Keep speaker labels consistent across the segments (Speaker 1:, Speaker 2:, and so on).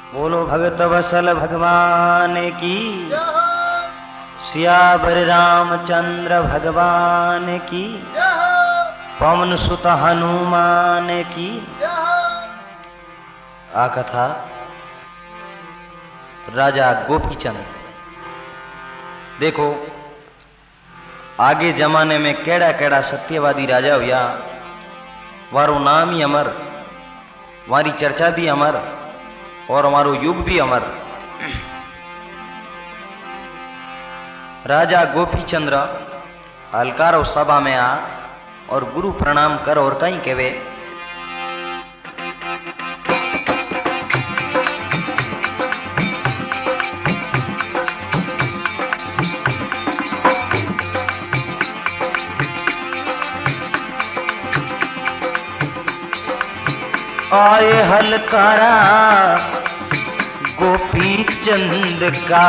Speaker 1: बोलो भगत वसल भगवान की, सियावर रामचंद्र भगवान की, पवन सुत हनुमान की। आ कथा राजा गोपीचंद। देखो आगे जमाने में केड़ा केड़ा सत्यवादी राजा हुआ, वारो नाम ही अमर, वारी चर्चा भी अमर और हमारो युग भी अमर। राजा गोपीचंद्र हलकारो सभा में आ और गुरु प्रणाम कर और कहीं कहवे, आए हलकारा गोपी चंद का,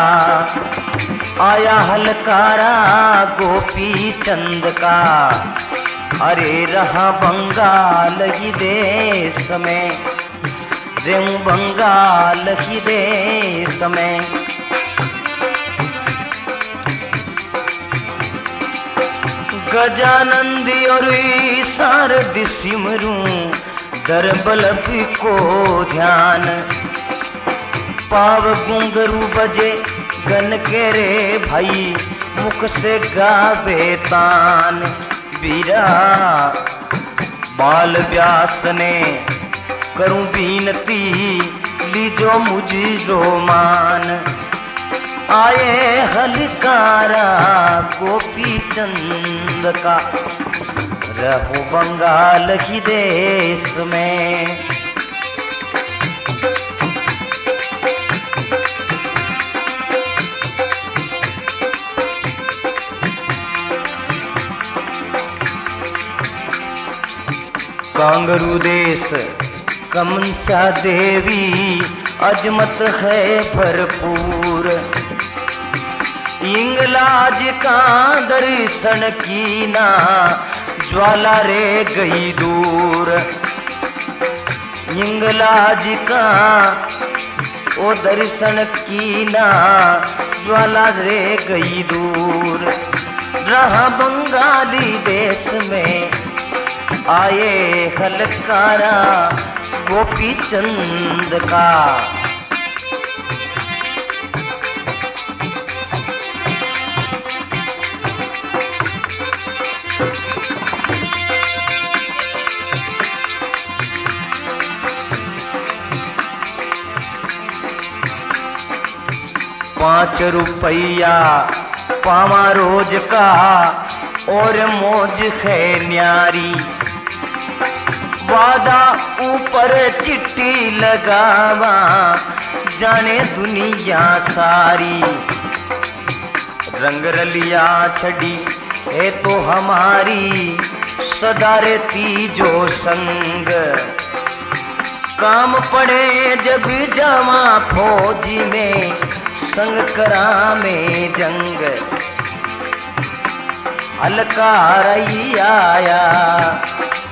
Speaker 1: आया हलकारा गोपी चंद का। अरे रहा बंगाल ही देश में, रेहूं बंगाल ही देश में। गजानंदी और शारद सिमरू दरबल को ध्यान। पाव घुंघरू बजे गन के रे भाई, मुख से गावे तान। बीरा बाल व्यास ने करूं बीनती, लीजो मुझो मान। आए हलकारा गोपी चंद का, रहो बंगाल ही देश में। कांगरू देश कमंसा देवी, अजमत है भरपूर। इंगलाज का दर्शन की ना, ज्वाला रे गई दूर। इंगलाज का ओ दर्शन की ना, ज्वाला रे गई दूर। रहा बंगाली देश में, आए हलकारा गोपी चंद का। 5 रुपया पावा रोज का, और मौज है न्यारी। वादा ऊपर चिट्ठी लगावा, जाने दुनिया सारी। रंग रलिया छड़ी है तो हमारी, सदा रहती जो संग। काम पड़े जब जावा फौजी में, संग करा में जंग। हलकारा आया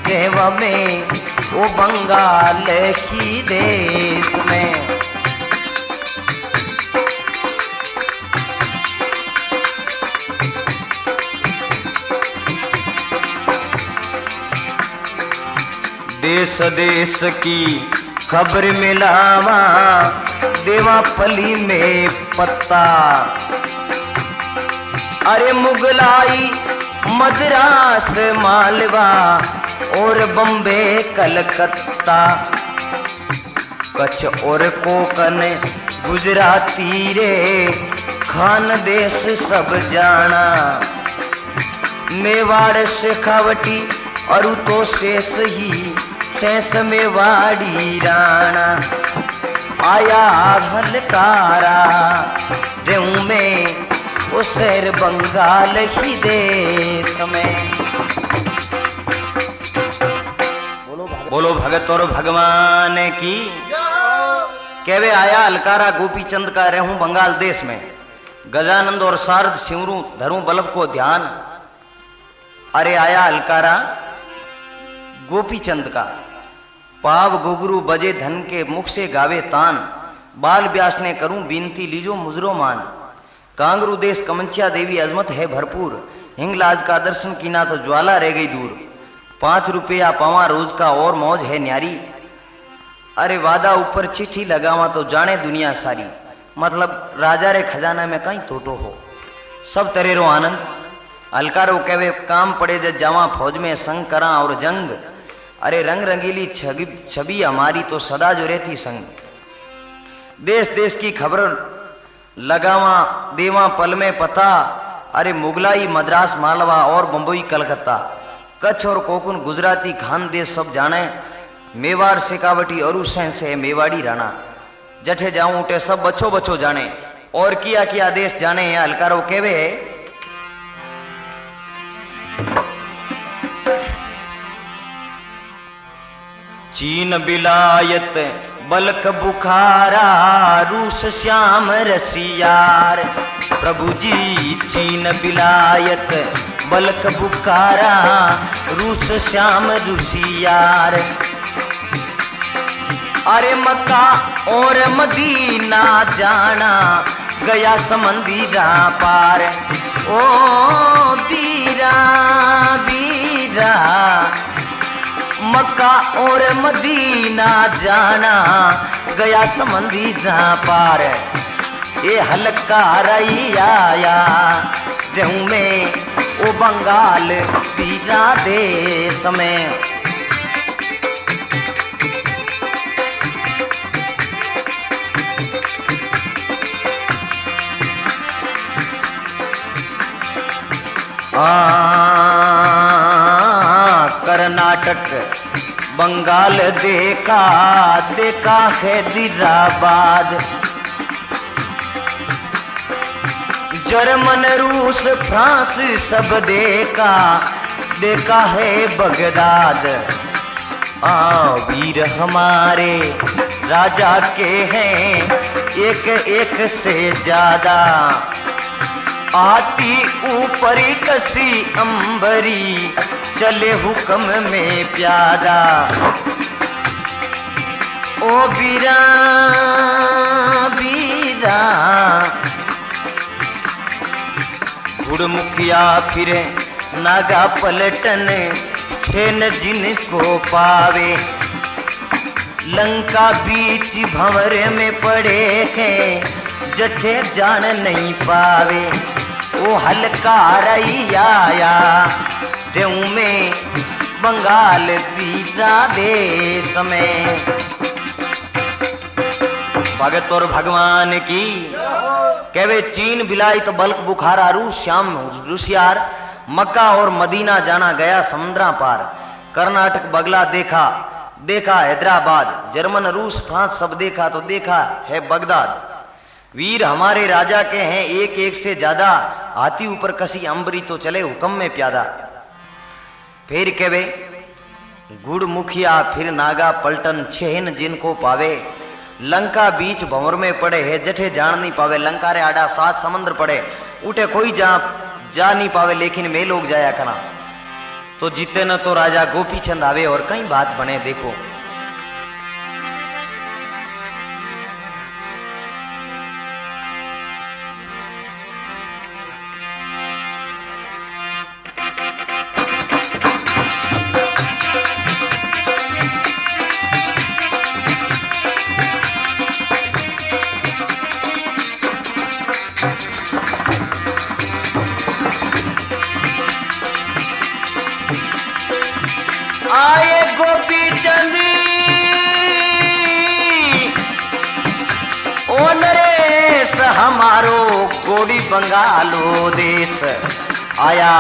Speaker 1: देव में, वो बंगाल की देश में। देश देश की खबर मिलावा, देवापली में पत्ता। अरे मुगलाई मद्रास मालवा, और बम्बे कलकत्ता। कच्छ और कोकन गुजराती रे, खान देश सब जाना। मेवाड़ शेखावटी और तो शेष ही, शेष मेवाड़ी राणा। आया हलकारा रेहूं में, वो शहर बंगाल ही देश में। बोलो भगत और भगवान की। कहवे आया हलकारा गोपीचंद का, रेहूं बंगाल देश में। गजानंद और शारद सिमरू धरूं बल्लभ को ध्यान। अरे आया हलकारा गोपीचंद का, पाव घुघरू बजे धन के, मुख से गावे तान। बाल व्यास ने करूं बीनती लीजो मुजरो मान। कांगरू देश कमंचिया देवी अजमत है भरपूर, हिंगलाज का दर्शन की ना तो ज्वाला रह गई दूर। 5 रुपया पवा रोज का और मौज है न्यारी, अरे वादा ऊपर चिट्ठी लगावा तो जाने दुनिया सारी। मतलब राजा रे खजाना में कहीं तोटो हो, सब तरेरो आनंद। अलकारो कहवे काम पड़े जब जावा फौज में संग करा और जंग, अरे रंग रंगीली छवि हमारी तो सदा जो रहती संग। देश देश की खबर लगावा देवा पल में पता, अरे मुगलाई मद्रास मालवा और बंबई कलकत्ता। कच्छ और कोकण गुजराती खान देश सब जाने, मेवाड़ शेखावटी और हुसैन से मेवाड़ी राणा। जठे जाऊं उठे सब बच्चो बच्चो जाने, और किया किया देश जाने हैं। अलकारो केवे चीन बिलायत बल्क बुखारा, रूस श्याम रसियार। प्रभु जी चीन बिलायत बल्क बुखारा, रूस श्याम रुसियार। अरे मक्का और मदीना जाना, गया समंदीरा पार। ओ बीरा बीरा, मक्का और मदीना जाना, गया समंदीरा पार। ये हल्का रही आया रहूं में, ओ बंगाल पीरा देश में। कर्नाटक बंगाल देखा, देखा हैदराबाद। जर्मन रूस फ्रांस सब देखा, देखा है बगदाद। वीर हमारे राजा के हैं एक एक से ज्यादा, आती ऊपरी कसी अंबरी, चले हुक्म में प्यादा। ओ बीरा बीरा, गुड़मुखिया फिरे नागा पलटन, छेन जिनको पावे। लंका बीच भंवर में पड़े हैं, जठे जान नहीं पावे। ओ हल्का रही आया देऊ में, बंगाल पीरा देश में। भगत और भगवान की कहवे चीन बिलाई तो बल्क बुखारा, रूस श्याम रुसियार। मक्का और मदीना जाना, गया समुद्रा पार। कर्नाटक बगला देखा, देखा हैदराबाद। जर्मन रूस फ्रांस सब देखा तो देखा है बगदाद। वीर हमारे राजा के हैं एक एक से ज्यादा, हाथी ऊपर कसी अंबरी, तो चले हुक्म में प्यादा। फिर कहवे गुड़ मुखिया फिर नागा पलटन, छेन जिनको पावे। लंका बीच भंवर में पड़े है, जठे जान नहीं पावे। लंका रे आड़ा 7 समंदर पड़े, उठे कोई जा नहीं पावे, लेकिन मैं लोग जाया करा। तो जीते न तो राजा गोपी चंद आवे, और कई बात बने देखो। आए गोपी चंद ओ नरेश, हमारो गोड़ी बंगालो देश। आया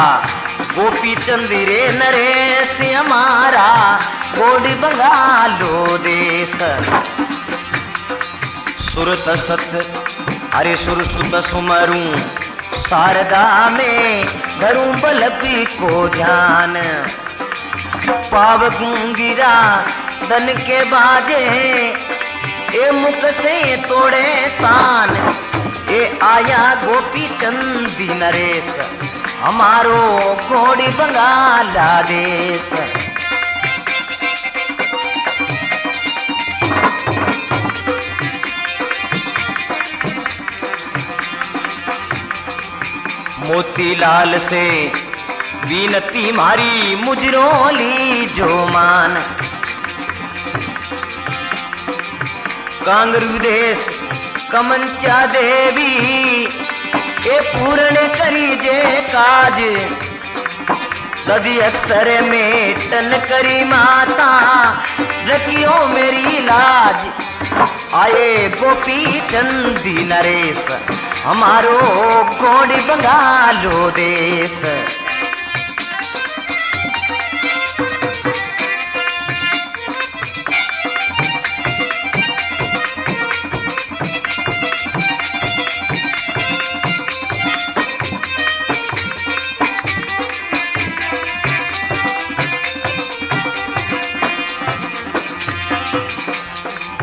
Speaker 1: गोपी चंद रे नरेश, हमारा गोड़ी बंगालो देश। सुरत सत अरे सुर सुत सुमरू, शारदा में धरूं बलपी को ध्यान। पाव गूंगिरा दन के बाजे, ए मुख से तोड़े तान। ए आया गोपी चंदी नरेश, हमारो घोड़ी बंगाला देश। मोतीलाल से बीनती मारी मुजरों लीजो मान। कांगरू देश कमंचा देवी ए पूर्ण करी जे काज। ददी अक्षर में टन करी माता रखियो मेरी लाज। आए गोपी चंदी नरेश हमारो गोड़ी बंगालो देश।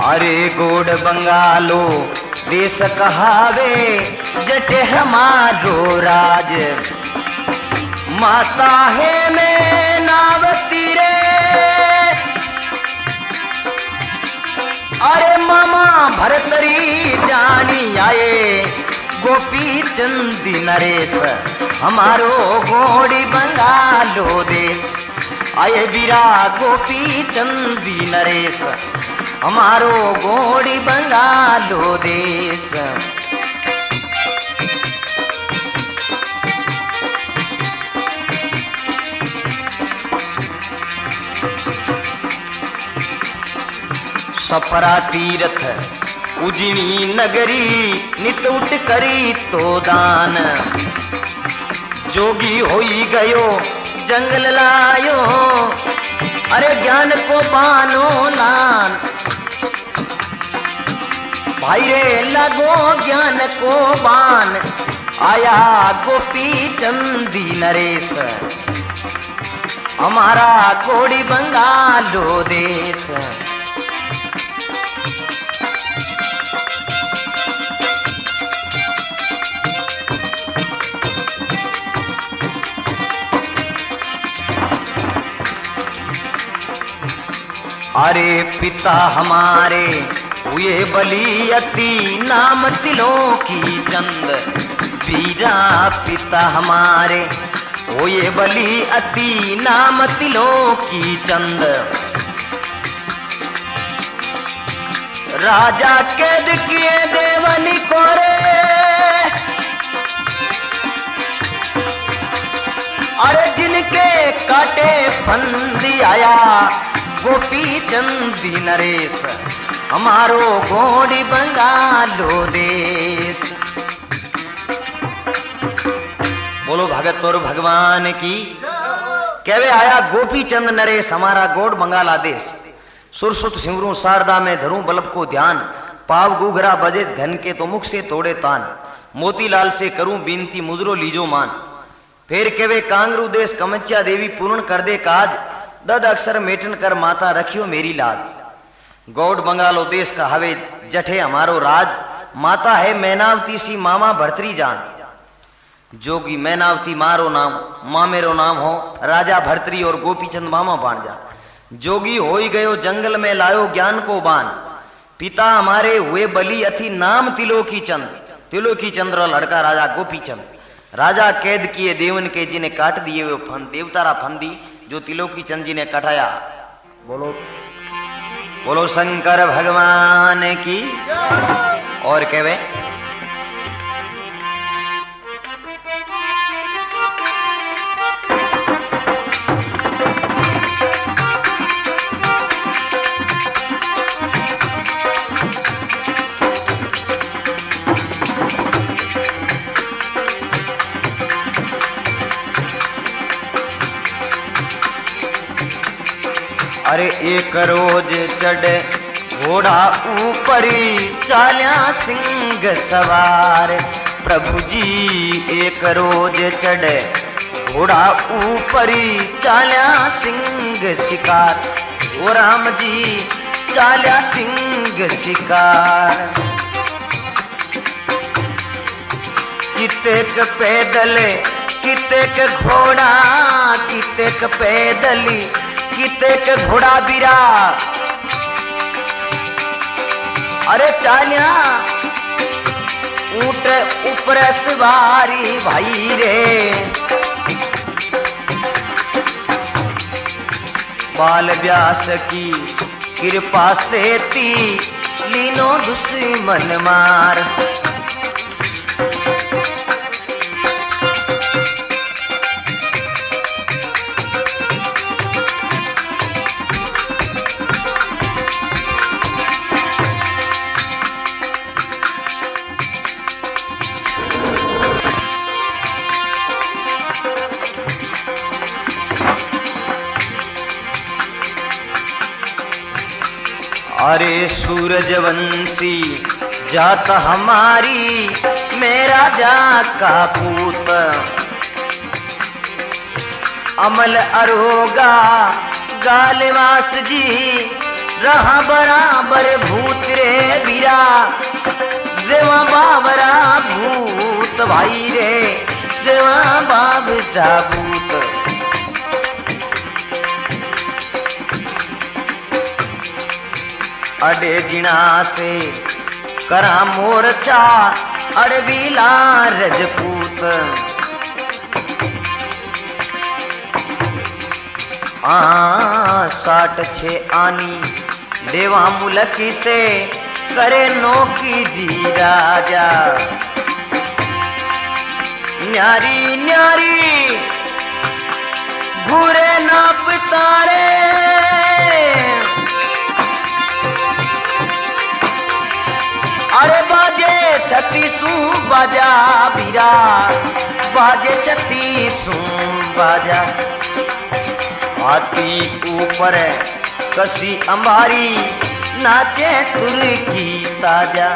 Speaker 1: अरे गोड़ बंगालो देश कहावे जटे हमारो राज। माता है मैं नावती रे अरे मामा भरतरी जानी। आए गोपी चंदी नरेश हमारो गोड़ी बंगालो देश। आए बीरा गोपी चंदी नरेश हमारो गोड़ी बंगालो देश। सपरा तीरथ उजनी नगरी नित उठ करी तो दान। जोगी होई गयो जंगल लायो अरे ज्ञान को बानो लान। भाई रे लगो ज्ञान को बान। आया गोपी चंदी नरेश हमारा गोड़ी बंगालो देश। अरे पिता हमारे हुए बली अति नाम तिलों की चंद। वीरा पिता हमारे हुए बली अति नाम तिलों की चंद। राजा कैद किए देवनी को रे अरे जिनके काटे फंदी। आया गोपी चंदी नरेश हमारो गोड़ी बंगालो देश। बोलो भगत और भगवान की। कहवे आया गोपी चंद नरेश हमारा गोड़ बंगाला देश। सुरसुत सिमरू शारदा में धरूं बल्ब को ध्यान। पाव गुघरा बजे धन के तो मुख से तोड़े तान। मोतीलाल से करूं बीनती मुजरो लीजो मान। फिर कहवे कांगरू देश कमच्चा देवी पूर्ण कर दे काज। दद अक्षर मेटन कर माता रखियो मेरी लाज। गौड़ बंगालो देश का हवे जठे हमारो राज। माता है मैनावती सी मामा भरतरी जान। जोगी मैनावती मारो नाम माँ मेरो नाम हो। राजा भरतरी और गोपीचंद मामा भांजा। जोगी होई गयो जंगल में लायो ज्ञान को बान। पिता हमारे हुए बली अथी नाम तिलोकी चंद। तिलोकी चंद्र लड़का राजा गोपीचंद। राजा कैद किए देवन के जिन्हें काट दिए वो फन देवतारा फंदी जो तिलोकी चंद जी ने कटाया। बोलो बोलो शंकर भगवान की। और कहवे अरे एक रोज चढ़े घोड़ा ऊपरी चाल्या सिंह सवार। प्रभु जी एक रोज चढ़े घोड़ा ऊपरी चाल्या सिंह शिकार। ओ राम जी चाल्या सिंह शिकार। कितेक पैदल कितेक घोड़ा कितेक पैदली कितेक घोड़ा बिरा। अरे चालिया ऊट ऊपर सवारी भाई रे, बाल व्यास की कृपा से ती लीनो दुश्मन मार। अरे सूरजवंशी जात हमारी, मेरा जा का पूत, अमल अरोगा गालवास जी, रहा बराबर भूत रे बीरा, देवा बाबरा भूत भाई रे, देवा बाबरा भूत। अडे जिना से करा मोर्चा, अड़बीला रजपूत, 66 आनी देवा मुल्क से करे नौकी दी राजा। न्यारी न्यारी घूरे नाप तारे, अरे बाजे 36 बाजा बीरा, बाजे 36 बाजा। हाथी ऊपर कसी अंबारी, नाचे तुर्की ताजा,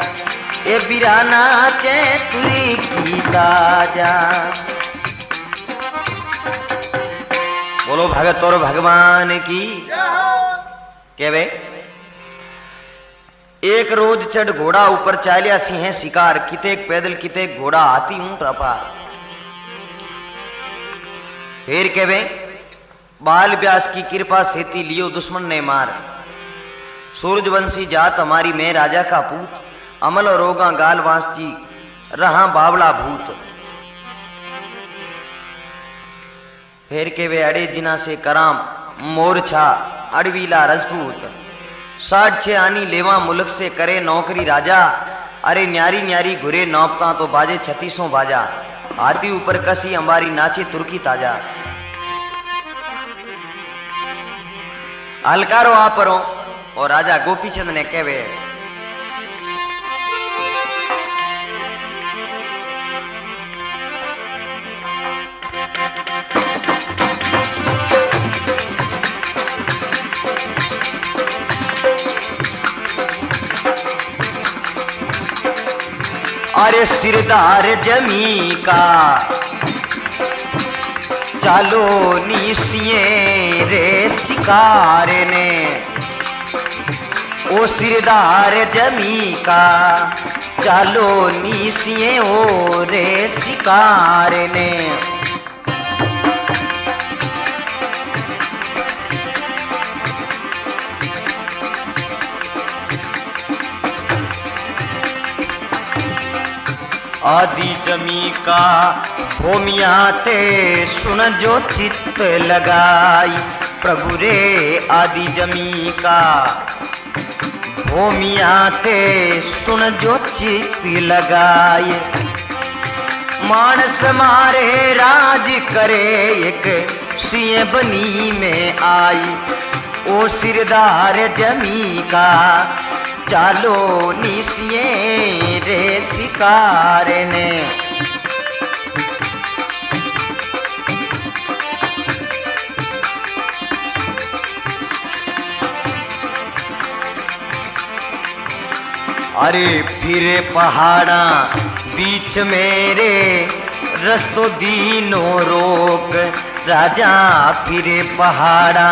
Speaker 1: ए बीरा नाचे तुर्की ताजा। बोलो भगत और भगवान की के वे। एक रोज चढ़ घोड़ा ऊपर चालिया सिंह शिकार, कितेक पैदल कितेक घोड़ा हाथी ऊंट अपार। फिर केवे बाल व्यास की कृपा सेती लियो दुश्मन ने मार। सूरजवंशी जात हमारी मैं राजा का पूत, अमल और रोगा गाल वांस जी, रहा बावला भूत। फिर केवे अड़े जिना से कराम मोरछा, अड़वीला रजपूत, 66 आनी लेवा मुल्क से करे नौकरी राजा। अरे न्यारी न्यारी घुरे नौपता तो बाजे 36 बाजा, हाथी ऊपर कसी अंबारी नाचे तुर्की ताजा। हलकारो आपरो और राजा गोपीचंद ने कहवे अरे सिरदार जमी का चालो नीसिए रे शिकार ने, ओ सिरदार जमी का चालो नीसिए ओ रे शिकार ने। आदि जमी का भूमिया ते सुन जो चित्त लगाई, प्रभु रे आदि जमी का भूमिया ते सुन जो चित्त लगाई। मानस मारे राज करे एक सिंह बनी में आई, ओ सिरदार जमी का चालो निसिए रे शिकार ने। अरे फिरे पहाड़ा बीच मेरे रस्तो दीनो रोक, राजा फिरे पहाड़ा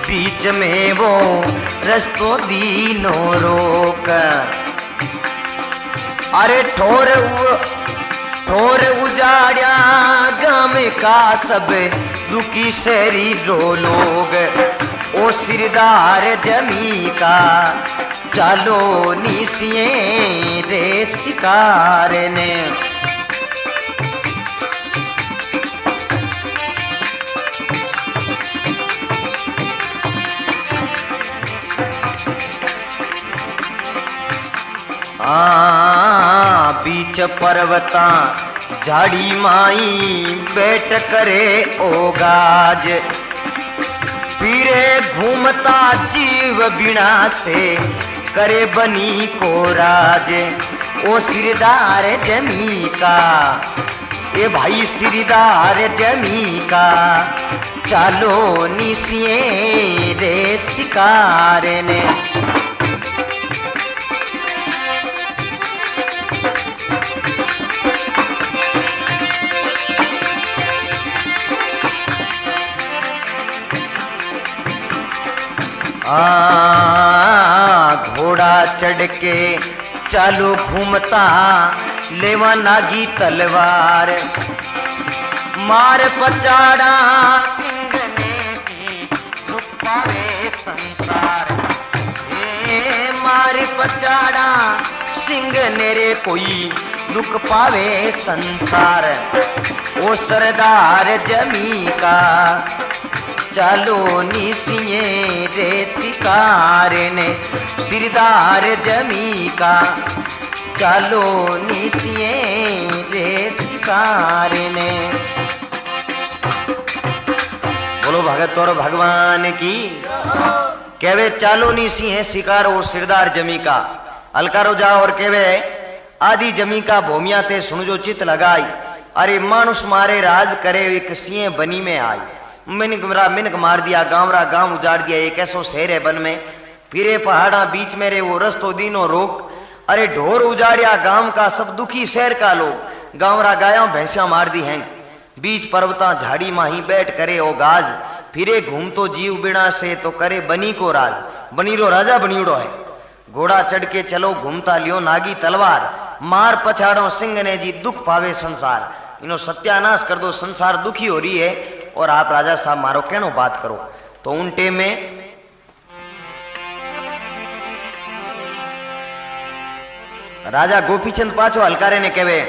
Speaker 1: बीच में वो रस्तो दीनो रोक। अरे ठोर उजाड़िया गाम का सब दुखी शहरी रो लोग, ओ सिरदार जमी का चालो निसिए रे रे शिकार ने। बीच पर्वता झाड़ी माई बैठ करे ओ गाज, फिरे घूमता जीव बिना से करे बनी को राज। ओ सिरदार जमी का, ए भाई सिरदार जमी का, चालो निसिए रे शिकार ने। घोड़ा चढ़ के चालू घूमता लेवा नागी तलवार, मार पचाड़ा सिंह ने की दुख पावे संसार। मार पचाड़ा सिंह ने रे कोई दुख पावे संसार। ओ सरदार जमी का, चालो निसिए रे शिकार ने। सिरदार जमी का, चालो निसिए रे शिकार ने। बोलो भगत और भगवान की। कहवे चालो निसिए शिकार और सिरदार जमी का, अलकारो जाओ और कहवे आदि जमी का भूमिया ते सुनजो चित लगाई। अरे मानुष मारे राज करे एक सिंह बनी में आई। मिनक मार दिया, गांव उजाड़ दिया, एक ऐसो शहर है बन में, फिरे पहाड़ा बीच में रे वो रस्तो दीनो रोक। अरे ढोर उजाड़िया गांव का सब दुखी शहर का लोग, गांवरा गाया भैंसिया मार दी हैं। बीच पर्वता झाड़ी माही बैठ करे ओ गाज, फिरे घूम तो जीव बिना से तो करे बनी को राज। बनी रो राजा बनीड़ो है। घोड़ा चढ़ के चलो घूमता लियो नागी तलवार, मार पछाड़ो सिंह ने जी दुख पावे संसार। इनो सत्यानाश कर दो, संसार दुखी हो रही है और आप राजा साहब मारो कहनो बात करो। तो उनटे में राजा गोपीचंद पाछो हलकारे ने कहवे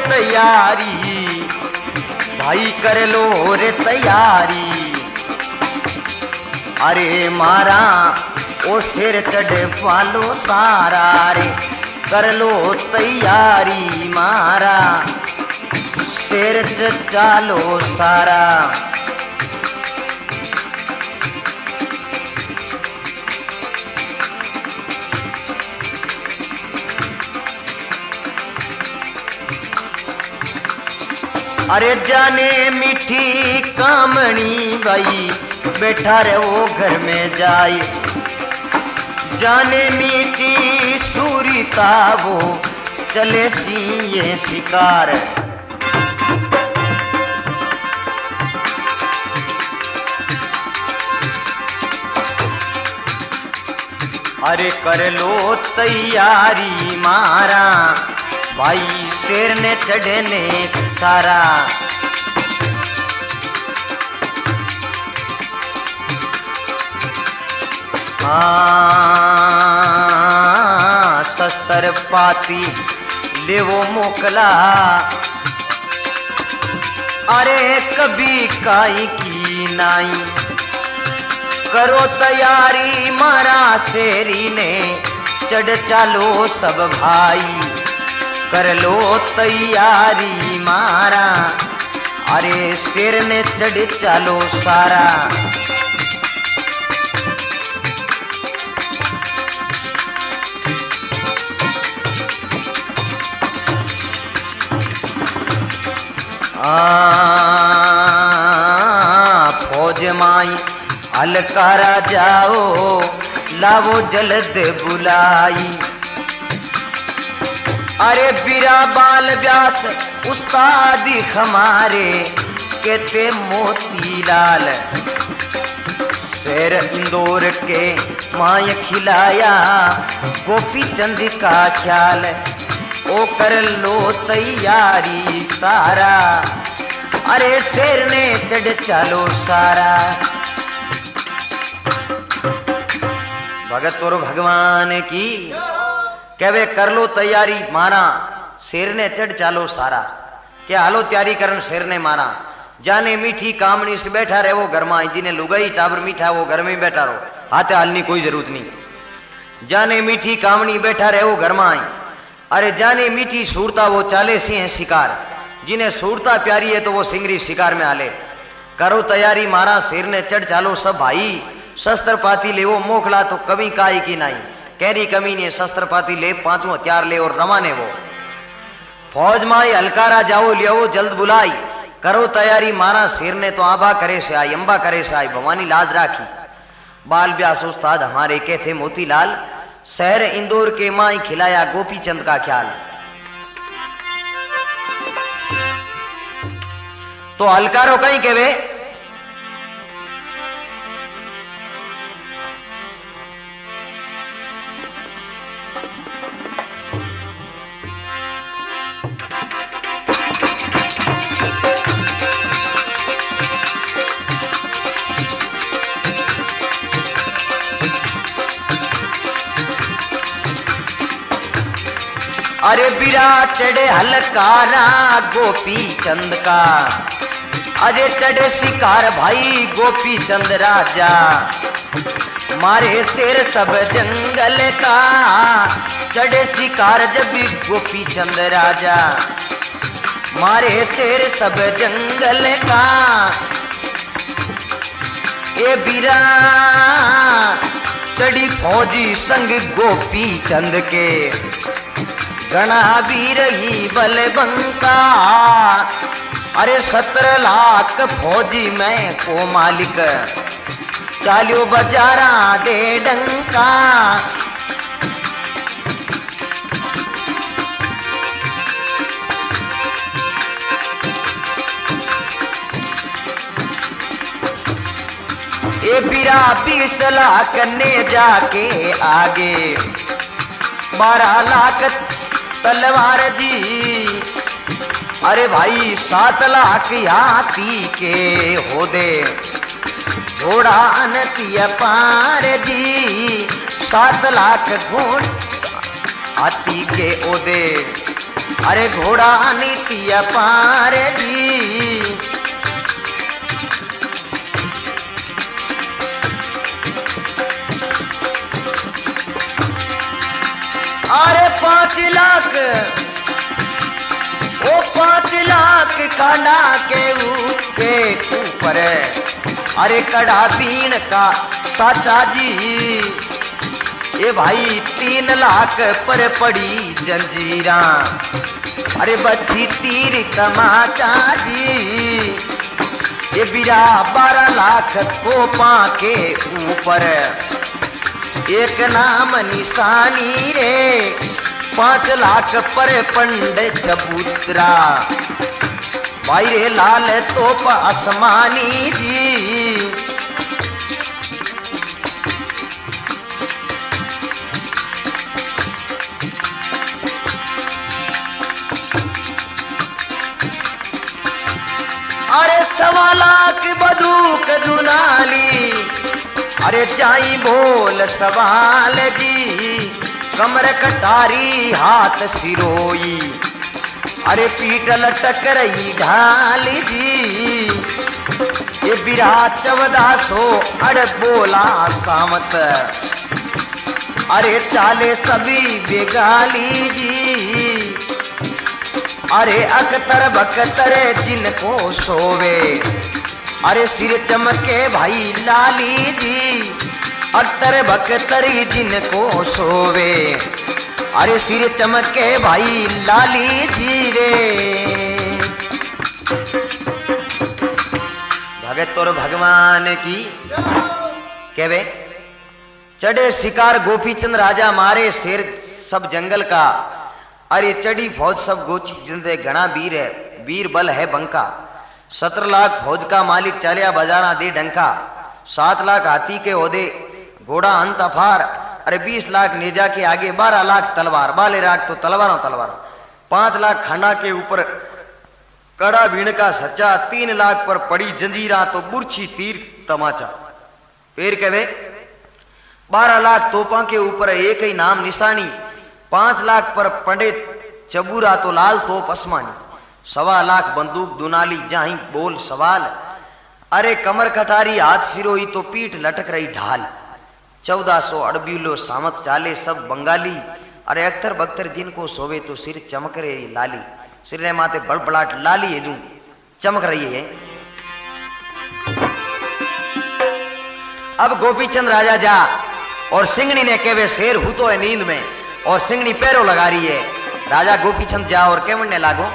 Speaker 1: तैयारी भाई कर लो रे तैयारी। अरे मारा ओ सिर चढ़े पालो सारा रे, कर लो तैयारी मारा सिर चालो सारा। अरे जाने मीठी कामणी बाई बैठा रे वो घर में जाई, जाने मीठी सूरीता वो चले सी ये शिकार। अरे कर लो तैयारी मारा भाई शेर ने चढ़ने सारा। शस्त्र पाती ले वो मोकला, अरे कभी काई की नाई। करो तैयारी मारा शेरी ने चढ़ चालो सब भाई, कर लो तैयारी मारा अरे शेर ने चढ़ चालो सारा। फौज माई अलकारा जाओ, लावो जल्द बुलाई। अरे बीरा बाल व्यास उस्ताद हमारे कहते मोतीलाल, शेर इंदौर के माय खिलाया गोपी चंद का ख्याल। ओ कर लो तैयारी सारा, अरे शेर ने चढ़ चालो सारा। भगत और भगवान की कहवे कर लो तैयारी मारा, शेर ने चढ़ चालो सारा। क्या हालो तैयारी करन शेर ने मारा। जाने मीठी कामनी से बैठा रहे वो घर में, जिन्हें लुगाई टाबर मीठा वो घर में बैठा रहो, हाथे हालनी कोई जरूरत नहीं। जाने मीठी कामनी बैठा रहे वो घर में आई, अरे जाने मीठी सूरता वो चाले सी है शिकार, जिन्हें सूरता प्यारी है तो वो सिंगरी शिकार में हाले। करो तैयारी मारा शेर ने चढ़ चालो सब भाई, शस्त्र पाती ले वो मोखला तो कभी काई की नहीं। कैरी कमी ने शस्त्र पाती ले, पांचों हथियार ले और रवाने वो। फौज माई हलकारा जाओ लियो जल्द बुलाई, करो तैयारी मारा शेर ने तो आबा करे से आई, अंबा करे से आई, भवानी लाज राखी। बाल व्यास उस्ताद हमारे के थे मोतीलाल, शहर इंदौर के माई खिलाया गोपी चंद का ख्याल। तो हलकारो कहीं के वे अरे बिरा चढ़े हलकारा गोपी चंद का, अजय चढ़े शिकार भाई गोपी चंद राजा। मारे शेर सब जंगल का, चढ़े शिकार जब भी गोपी चंद राजा। मारे शेर सब जंगल का, ए बिरा चढ़ी फौजी संग गोपी चंद के। गणा वीर ही बलबंका, अरे 17 लाख फौजी में को मालिक। चालियो बजारा दे डंका, ए बिरा 20 लाख ने जाके आगे, 12 लाख तलवार जी। अरे भाई 7 लाख हाथी के हो दे, घोड़ा अनतिया पार जी। 7 लाख घोड़ हाथी के ओदे, अरे घोड़ा अनतिया पार जी। अरे 5 लाख ओ 5 लाख कांडा के ऊपर, अरे कड़ा बीन का साचा जी। ये भाई 3 लाख पर पड़ी जंजीरा, अरे बच्ची तीर तमाचा जी। ये बिरा 12 लाख तोपा के ऊपर, एक नाम निशानी रे। 5 लाख पर पंडित चबूतरा, भाई रे लाल तोप आसमानी जी। अरे 1.25 लाख बंदूक दुनाली, अरे जाई बोल सवाल जी। कमर कटारी हाथ सिरोई, अरे पीठ लटक रही ढाल जी। ये बिरा 1400 अड़ बोला सामत, अरे चाले सभी बेगाली जी। अरे अकतर बकतर जिनको सोवे, अरे सिर चमके भाई लाली जी। अख्तर बख्तरी जिनको सोवे, अरे सिर चमके भाई लाली जी रे। भगत और भगवान की कहवे चढ़े शिकार गोपीचंद राजा मारे शेर सब जंगल का। अरे चढ़ी फौज सब गोची जिंदे घना वीर है, वीर बल है बंका। 17 लाख फौज का मालिक चालिया बजाना दे डंका। 7 लाख हाथी के ओदे घोड़ा अंत अफार। अरे 20 लाख नेजा के आगे 12 लाख तलवार, बाले राग तो तलवारों तलवार। 5 लाख खंडा के ऊपर कड़ा भीड़ का सच्चा। 3 लाख पर पड़ी जंजीरा तो बुरछी तीर तमाचा। फिर कहे 12 लाख तोपा के ऊपर एक ही नाम निशानी। 5 लाख पर पंडित चबूरा तो लाल तोप आसमानी। 1.25 लाख बंदूक दुनाली जहां बोल सवाल। अरे कमर कटारी हाथ सिरोही तो पीठ लटक रही ढाल। 1400 अड़बीलो सामत चाले सब बंगाली। अरे अख्तर बख्तर जिनको सोवे तो सिर चमक रही लाली। सिर ने माथे बड़बड़ाट लाली है जू चमक रही है। अब गोपीचंद राजा जा और सिंगनी ने केवे शेर हूं तो है नींद में और सिंगनी पैरों लगा रही है। राजा गोपीचंद जा और केवड़ने लागो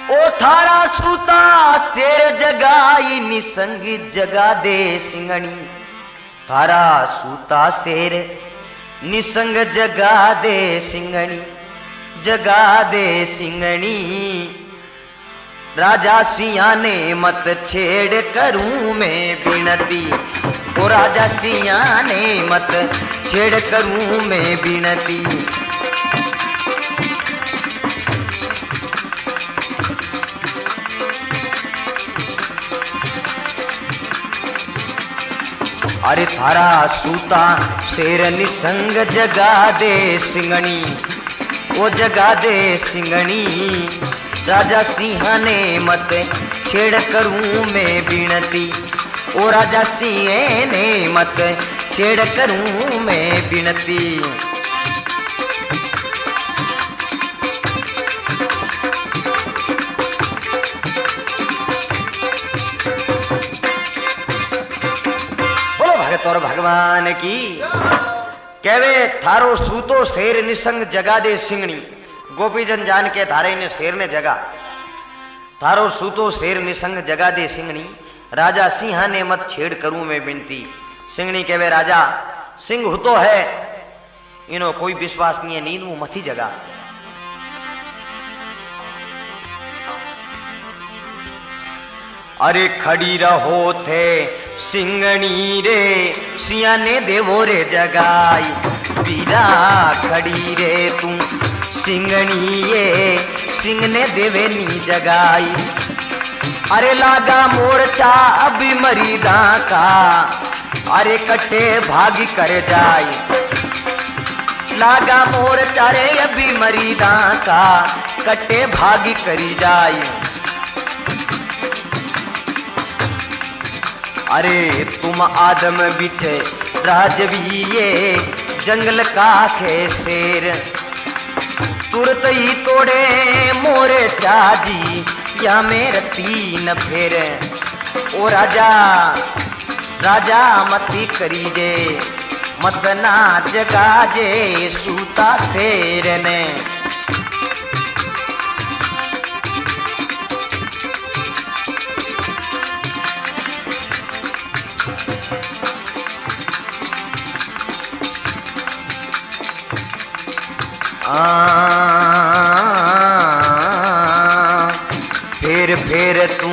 Speaker 1: ओ थारा सूता शेर जगाई निसंग जगा दे सिंगनी। थारा सूता शेर निसंग जगा दे सिंगनी, जगा दे सिंगनी। राजा सिया ने मत छेड़ करूं मैं बिनती। ओ राजा सिया ने मत छेड़ करूं मैं बिनती। अरे थारा सूता शेर निसंग जगा दे सिंगनी, ओ जगा दे सिंगनी। राजा सिंह ने मत छेड़ करूं मैं बिनती। ओ राजा सिंह ने मत छेड़ करूं मैं बिनती। और भगवान की कहवे थारो सूतो शेर निसंग जगा दे सिंगनी। गोपीचंद जान के थारे ने शेर ने जगा। थारो सूतो शेर निसंग जगा दे सिंगनी। राजा सिंह ने मत छेड़ करूं मैं बिनती। सिंगनी कहवे राजा सिंह हो तो है इनो कोई विश्वास नहीं है, नींद मुंह मथी जगा। अरे खड़ी रहो थे सिंगनी रे सिया ने देवो रे जगाई। वीरा खड़ी रे तू सिंगनी ये सिंह ने देवे नी जगाई। अरे लागा मोर्चा अभी मरीदा का। अरे कट्टे भागी कर जाई। लागा मोर्चा रे अभी मरीदा का कट्टे भागी करी जाई। अरे तुम आदम बिच राजवीये जंगल का खे शेर। तुरत ही तोड़े मोरे चाजी या मेरे 3 फेर। ओ राजा राजा मती करी जे मत ना जगा जे सूता शेर ने। फेर तू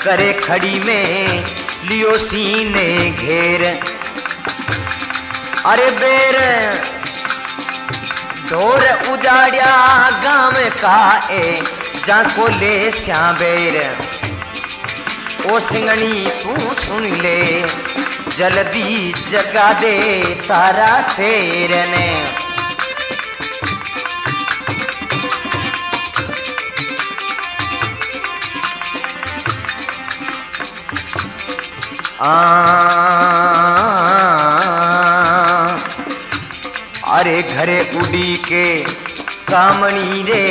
Speaker 1: करे खड़ी में लियो सीने घेर। अरे बेर ढोर उजाड़िया गांव का ए जाको ले श्याबेर। ओ सिंगनी तू सुन ले जल्दी जगा दे तारा शेर ने। अरे घरे उड़ी के कामणी रे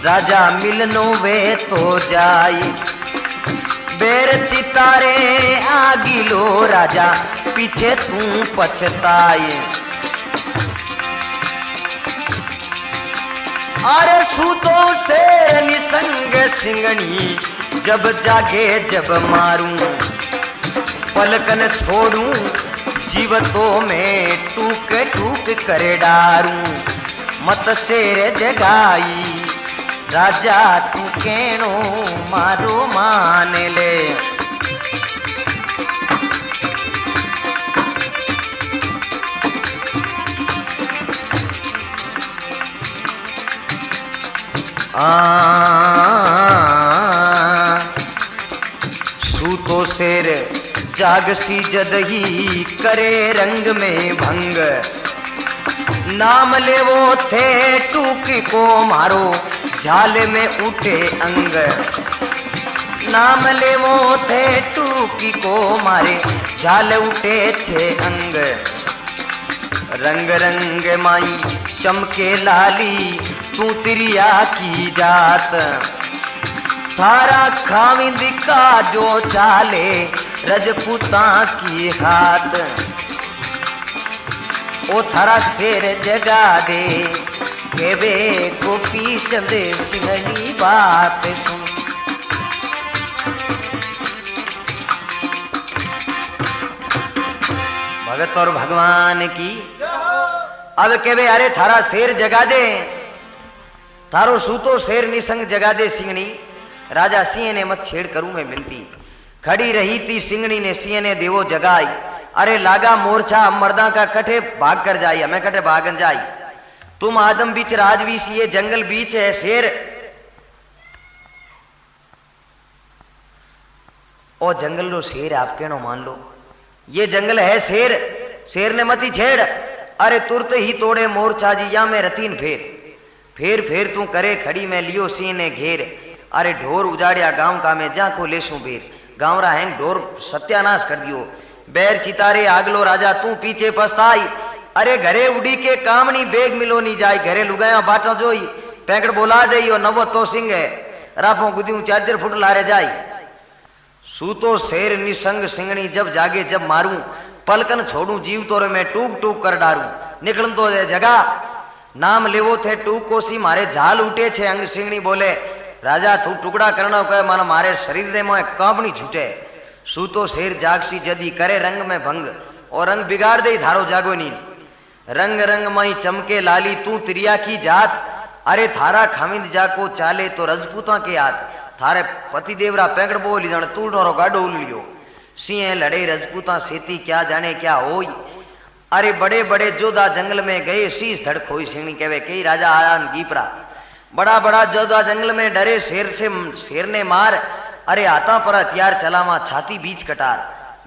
Speaker 1: राजा मिलनो वे तो जाई। बेर चितारे आगिलो राजा पीछे तू पछताए। अरे सूतो से निसंग सिंगनी जब जागे जब मारूं पलकन छोड़ूं जीवतों में टूक टूक करे डारूं मत शेर जगाई राजा तू केणो मारो मान ले। सूतो शेर जागसी जदही करे रंग में भंग नाम ले वो थे टूक को मारो झाल में उठे अंग। नाम ले वो थे टूकी को मारे झाल उठे छे अंग। रंग रंग माई चमके लाली तू तिरिया की जात थारा खाविंद का जो चाले रजपूता की हाथ। ओ थारा शेर जगा दे केवे गोपी चंद सिंघनी बात सुन। भगत और भगवान की अब केवे अरे थारा शेर जगा दे थारो सूतो शेर निसंग जगा दे सिंगनी। राजा सिंह ने मत छेड़ करूं मैं विनती। खड़ी रही थी सिंगनी ने सिंह ने देवो जगाई। अरे लागा मोर्चा मर्दा का कठे भाग कर जाई हमें कठे भागन जाई। तुम आदम बीच राजवीस ये जंगल बीच है शेर ओ जंगल लो शेर आप कहनो मान लो ये जंगल है शेर शेर ने मती छेड़। अरे तुरत ही तोड़े मोर्चा जी या में रतीन फेर फेर तू करे खड़ी में लियो सिंह ने घेर। अरे ढोर उजाड़िया गांव का में जा को लेसू बेर गांव रा हैंग ढोर सत्यानाश कर दियो। बैर चितारे आगलो राजा तू पीछे पछताई। अरे घरे उड़ी के कामनी बेग मिलो नी जाय घरे लुगाया बाटो जोई पैकड़ बोला दे यो नवो तो सिंह है राफो गुदियों 4 फुट लारे जाई। सूतो शेर निसंग सिंगनी जब जागे जब मारूं पलकन छोड़ू जीव तोरे में टूक टूक कर डारूं निकलन तो जगा नाम लेवो थे टूक कोसी मारे झाल उठे छे अंग। सिंगनी बोले राजा तू टुकड़ा करना कहे मन मारे शरीर दे मोए कांपनी छूटे। सूतो शेर जागसी जदी करे रंग में भंग और रंग बिगाड़ दे थारो जागो नी। रंग रंग मई चमके लाली तू तिरिया की जात। अरे थारा खामिंद जाको चाले तो रजपूता के हाथ थारे पति देवरा पैकड़ बोली जाने तू डोरो गाडो उलियो। सिंह लड़े रजपूता सेती क्या जाने क्या होई। अरे बड़े बड़े जोधा जंगल में गए शीश धड़क होई। सिंगनी कहवे कई राजा आया गीपरा बड़ा बड़ा जोधा जंगल में डरे शेर से शेर ने मार। अरे आता पर हथियार चलावा छाती बीच कटार।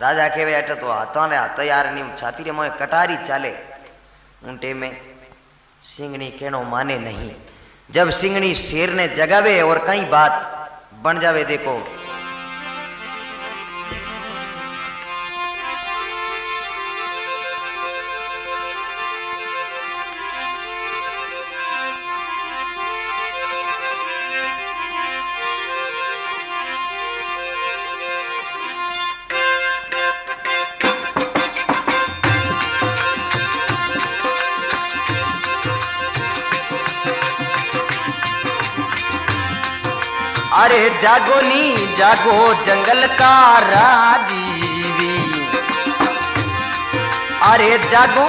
Speaker 1: राजा कहवे अट तो हाथा ने हाथ यार नहीं छाती रे मोए कटारी चाले। उनटे में सिंगनी कहनो माने नहीं। जब सिंगनी शेर ने जगावे और कई बात बन जावे देखो। अरे जागो नी जागो जंगल का राजीवी। अरे जागो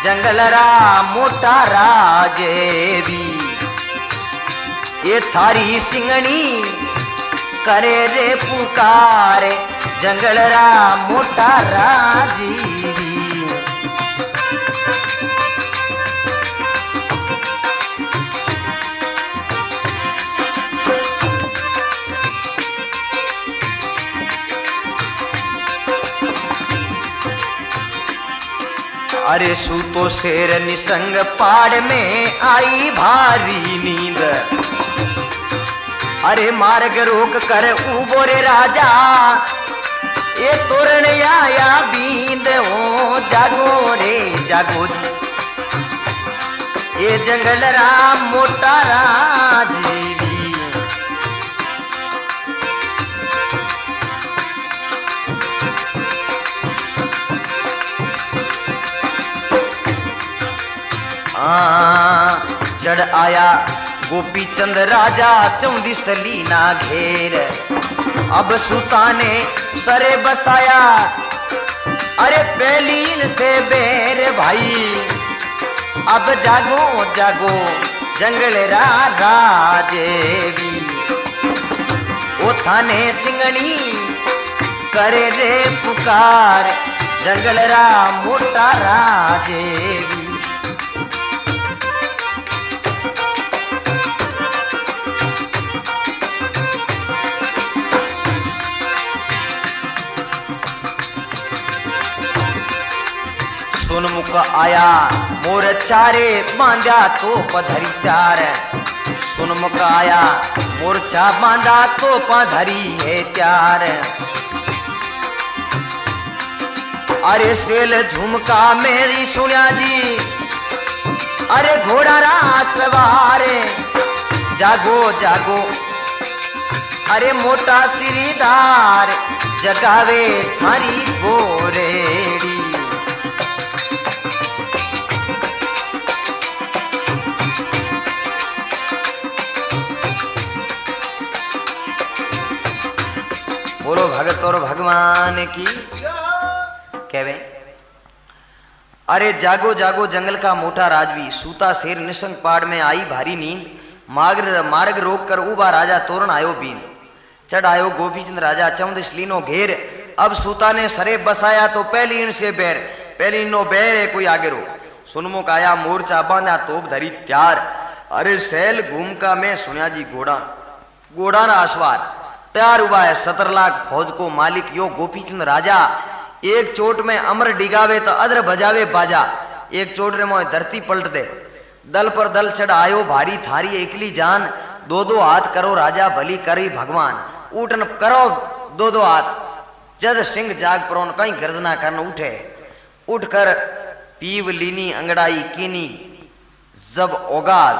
Speaker 1: जंगल रा मोटा राजेवी। ये थारी सिंगनी करे रे पुकारे जंगल रा मोटा राजीवी। अरे सूतो शेर निसंग पाड़ में आई भारी नींद। अरे मार्ग रोक कर उबोरे राजा ये तोरण आया बींद हो। जागो रे जागो ये जंगल राम मोटा राजीवी। हाँ चढ़ आया गोपी चंद राजा चौंदी सलीना घेर। अब सुता ने सरे बसाया अरे पेलीन से बेर भाई। अब जागो जागो जंगल राजेवी ओ थाने सिंगनी करे रे पुकार जंगल रा मोटा राजेवी। सुनमुख आया मोर चारे बांधा तो पधरी चार। सुनमुख आया मोर्चा बांधा तो पधरी है त्यार। अरे सेल झुमका मेरी सुनिया जी अरे घोड़ा रा सवारे। जागो जागो अरे मोटा सिरीदार जगावे थारी गोरेड़ी। बोलो भगत और भगवान की कहवे। अरे जागो जागो जंगल का मोटा राजवी सूता शेर निशंक पहाड़ में आई भारी नींद। मार्ग रोक कर उबा राजा तोरण आयो बीन। चढ़ आयो गोपीचंद राजा चौंदिस लीनो घेर। अब सूता ने सरे बसाया तो पहली इन से बैर। पहली इनो बैर है कोई आगे रो। सुनमुख आया मोर्चा बांधा तोप धरी त्यार। अरे सैल घूमका में सुनिया जी घोड़ा घोड़ा ना अश्वार तैयार हुआ है। 17 लाख फौज को मालिक यो गोपीचंद राजा। एक चोट में अमर डिगावे तो अदर बजावे बाजा। एक चोट रे मोह धरती पलट दे। दल पर दल चढ़ आयो भारी थारी एकली जान। दो दो हाथ करो राजा भली करी भगवान। उठन करो दो दो हाथ जद सिंह जाग प्रोन कहीं गर्जना करन उठे। उठकर पीव लीनी अंगड़ाई कीनी जब ओगाज।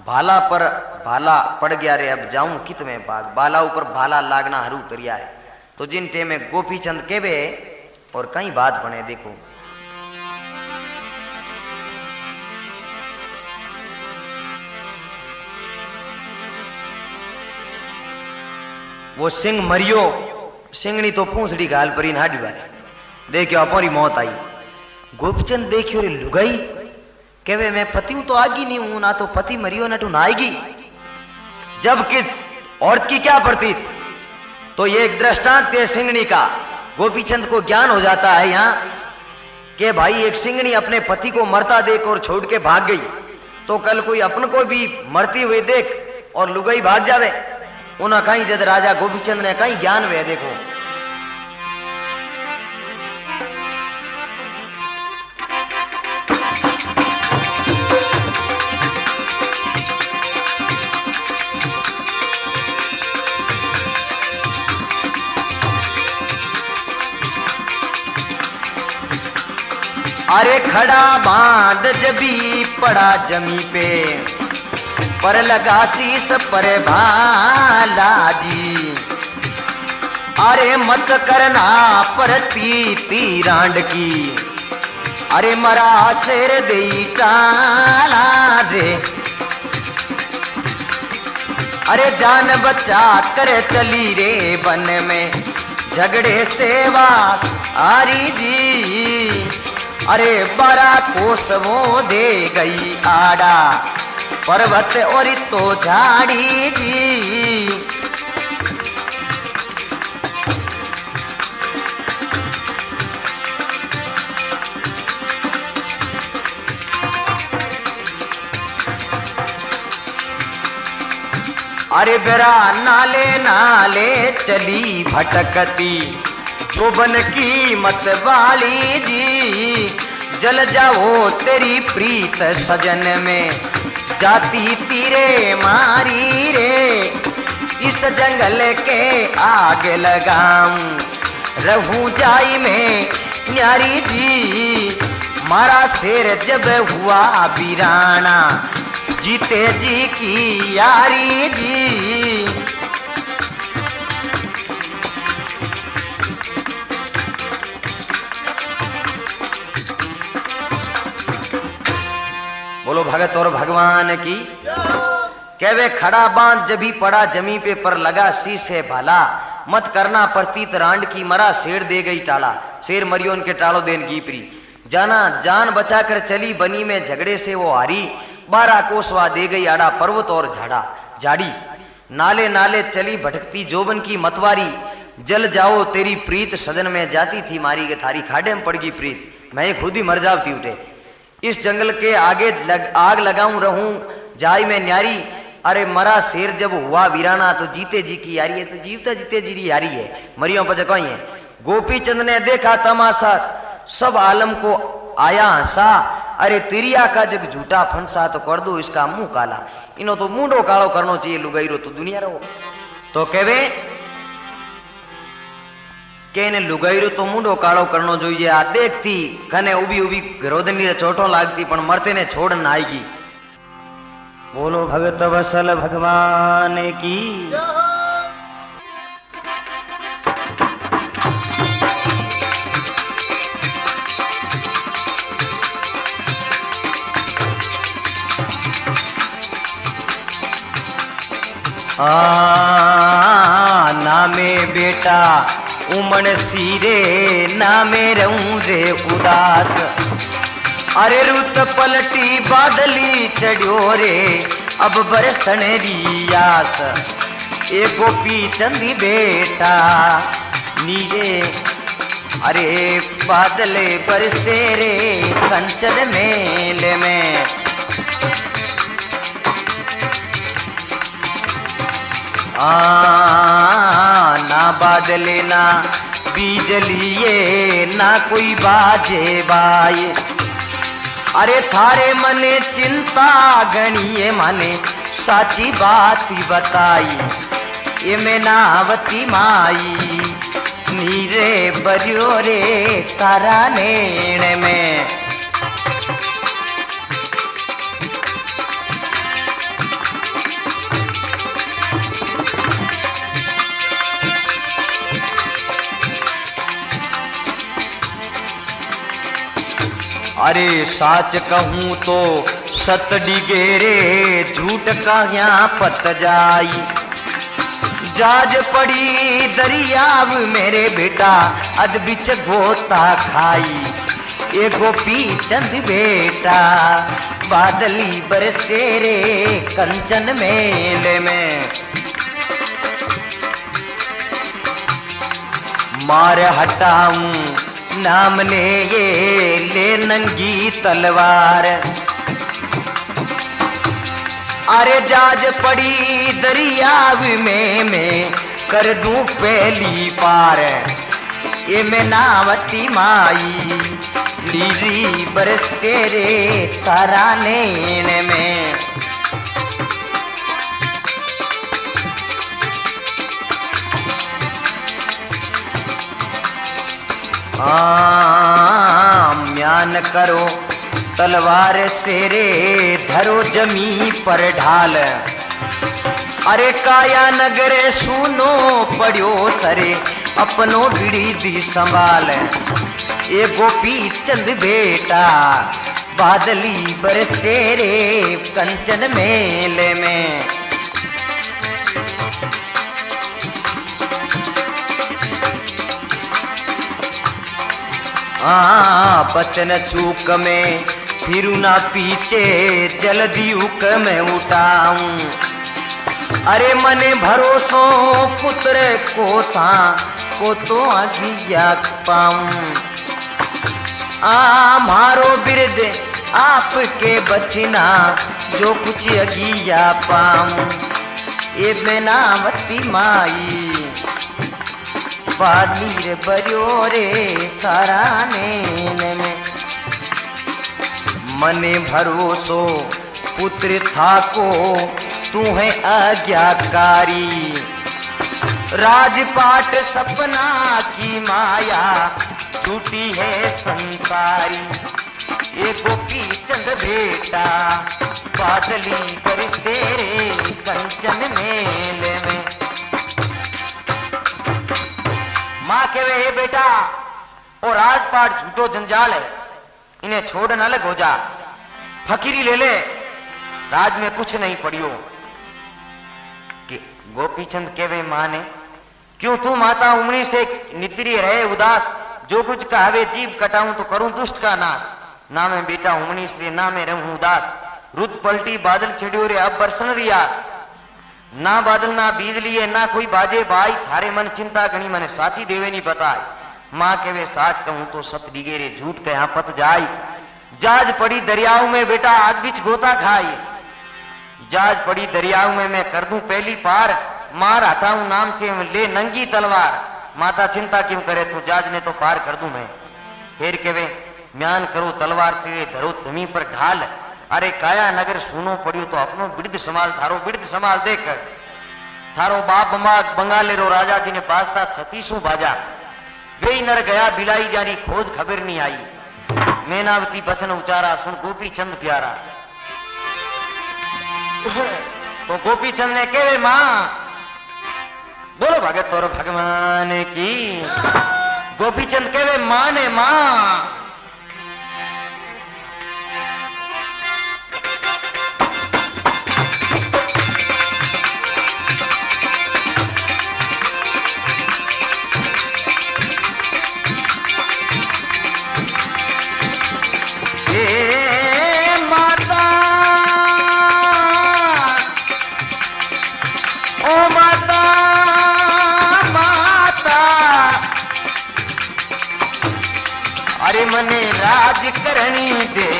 Speaker 1: भाला पर भाला पड़ गया रे अब जाऊं कित में भाग। बाला ऊपर भाला लागना हरू करिया है। तो जिन टेमे गोपीचंद केवे और कई बात बने देखो। वो सिंह मरियो सिंगनी तो पूंछड़ी गाल परी नाडी बारे देखियो अपनी मौत आई। गोपीचंद देखियो रे लुगाई कहवे मैं पति हूं तो आगी नहीं हूं ना तो पति मरियो ना तो नाएगी। जब किस औरत की क्या प्रतीत। तो ये एक दृष्टांत है सिंगनी का। गोपीचंद को ज्ञान हो जाता है यहाँ कि भाई एक सिंगनी अपने पति को मरता देख और छोड़ के भाग गई तो कल कोई अपन को भी मरती हुई देख और लुगाई भाग जावे। उन्हें कहीं जद राजा गोपीचंद ने कहीं ज्ञान वे देखो। अरे खड़ा बांध जबी पड़ा जमी पे पर लगा शीस पर भाला जी। अरे मत करना परती तीरांड की अरे मरा शेर दे टाला रे। अरे जान बचा कर चली रे वन में झगड़े सेवा आरी जी। अरे 12 कोस वो दे गई आड़ा पर्वत और तो झाड़ी जी। अरे बेरा नाले नाले चली भटकती शोभन की मत वाली जी। जल जाओ तेरी प्रीत सजन में जाती तीरे मारी रे। इस जंगल के आग लगाऊं रहूं जाई में न्यारी जी। मारा शेर जब हुआ बीराना जीते जी की यारी जी। बोलो भगत और भगवान की। कहवे खड़ा बांध जभी पड़ा जमी पे पर लगा शीश है भाला, मत करना प्रतीत रांड की मरा शेर दे गई टाला, शेर मरियो उनके टालो देन गीपरी। जाना जान बचा कर चली बनी में झगड़े से वो हारी, 12 कोसवा दे गई आड़ा पर्वत और झाड़ा झाड़ी। नाले नाले चली भटकती जोबन की मतवारी, जल जाओ तेरी प्रीत सदन में जाती थी मारी के थारी खाडे में पड़ गई प्रीत, मैं खुद ही मर जाती उठे। इस जंगल के आगे आग लगाऊं रहूं जाई में न्यारी, अरे मरा शेर जब हुआ वीराना तो जीते जी की यारी है, तो जीवता जीते जी की यारी है, मरियो पर जगह है। गोपी चंद ने देखा तमाशा सब आलम को आया हंसा, अरे तिरिया का जग झूठा फंसा तो कर दो इसका मुंह काला, इनो तो मुंडो कालो करनो चाहिए लुगाईरो तो दुनिया रहो। तो कहवे के ने लुगाईरो तो मुंडो कालो करनो जोईए। आ देखती कने उबी उबी रोदनी रे चोटो लागती पण मरते ने छोड़ न आएगी। बोलो भगत वसल भगवान की। नामे बेटा उमन सीरे, नामे रहूं रे उदास, अरे रुत पलटी बादली चढ़ियो रे अब बरसन रियास। ए गोपी चंदी बेटा नीरे, अरे बादले बरसे रे कंचन मेले में, ना बादले ना बिजलिए ना कोई बाजे बाए, अरे थारे मने चिंता गणिए माने साची बात बताई, ये में नावती माई नीरे बरियो रे तारा नेण में। अरे साच कहूं तो सत डिगेरे झूठ कहिया पत जाई, जाज पड़ी दरियाव मेरे बेटा अद बिच गोता खाई। ए गोपी चंद बेटा बादली बरसे रे कंचन मेले में, मार हटाऊं नाम ने ये ले नंगी तलवार, अरे जाज पड़ी दरियाव में मैं कर दूं पहली पार। ये मैं नावती माई लीली बरसे रे तारा नैन में, म्यान करो तलवार से रे धरो जमी पर ढाल, अरे काया नगरे सुनो पड़ियो सरे अपनो बिड़ी दी संभाल। ए गोपी चंद बेटा बादली बरसे रे कंचन मेले में, बचन चूक में फिरू ना पीछे जल्दी उक में उठाऊं, अरे मने भरोसो पुत्र को था को तो अगिया पाऊं। मारो बिरद आपके बचना जो कुछ अगिया पाऊं। ये बेनावती माई बादली रे बरियो रे तारा नैन में, मने भरोसो पुत्र था को तू है आज्ञाकारी, राजपाट सपना की माया छूटी है संसारी। ये गोपी चंद बेटा बादली बरसे रे कंचन मेले में। माँ कहे हे बेटा और राजपाट झूठो जंजाल है, इन्हें छोड़ न लगो जा।
Speaker 2: फकीरी ले ले, राज में कुछ नहीं पड़ियो। कि गोपीचंद केवे माने, क्यों तू माता उमड़ी से निद्री रहे उदास, जो कुछ कहवे जीव कटाऊं तो करूं दुष्ट का नाश। ना मैं बेटा उमनी इसलिए ना मैं रहूं उदास, रुत पलटी बादल छिड़ियो रे अब बरसन रियास। ना बादल ना बिजली है ना कोई बाजे भाई, थारे मन चिंता गणी मने साची देवे नहीं बताए। माँ के वे साच कहूं तो सत डिगे रे झूठ कहा पत जाई। जाज पड़ी दरियाओं में बेटा आग बीच गोता खाई, जाज पड़ी दरियाओं में मैं कर दूं पहली पार, मार हटाऊं नाम से ले नंगी तलवार। माता चिंता क्यों करे तू जाज ने तो पार कर दूं मैं। फिर के वे म्यान करो तलवार से धरो धमी पर ढाल, अरे काया नगर सुनो पड़ियो तो अपनो बिरद संभाल, थारो बिरद संभाल देकर थारो बाप बंगाले रो राजा जी ने पास्ता 36 बाजा। वे नर गया बिलाई जानी खोज खबर नहीं आई, मैनावती बसन उचारा सुन गोपी चंद प्यारा। तो गोपी चंद ने केवे मां, बोलो भगत और भगवान की। गोपी चंद केवे मां ने मां, मने राज करनी दे,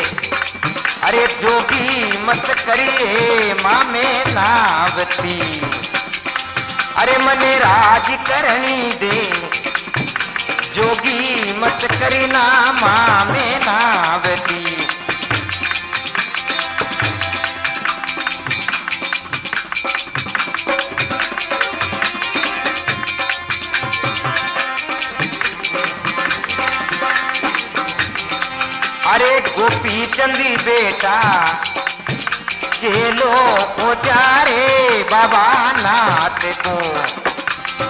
Speaker 2: अरे जोगी मत करिए माँ में नावती। अरे मने राज करनी दे, जोगी मत करीना माँ में नावती। अरे गोपी चंदी बेटा चेलो को जा रे बाबा नाथ को।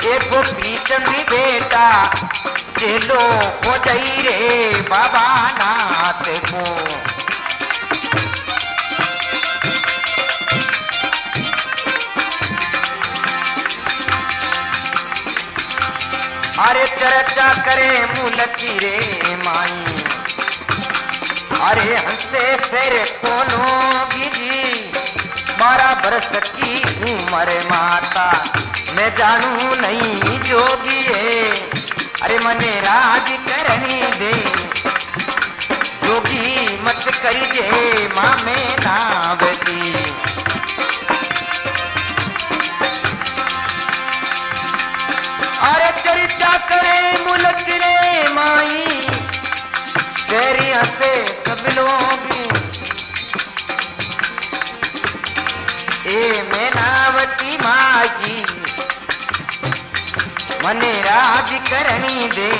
Speaker 2: ए गोपी चंदी बेटा चेलो को जाई रे बाबा नाथ को। अरे चर्चा करे मुलकी रे माई, अरे हंसे सेरे कोनो गिजी 12 बरस की उम्र माता, मैं जानू नहीं जोगी है। अरे मने राज करनी दे, जोगी मत करिए माँ में नावती। अरे चर्चा करे मुल्क रे माई, तेरी हंसे सब लोग। ए मैनावती माँ की मने राज करनी दे,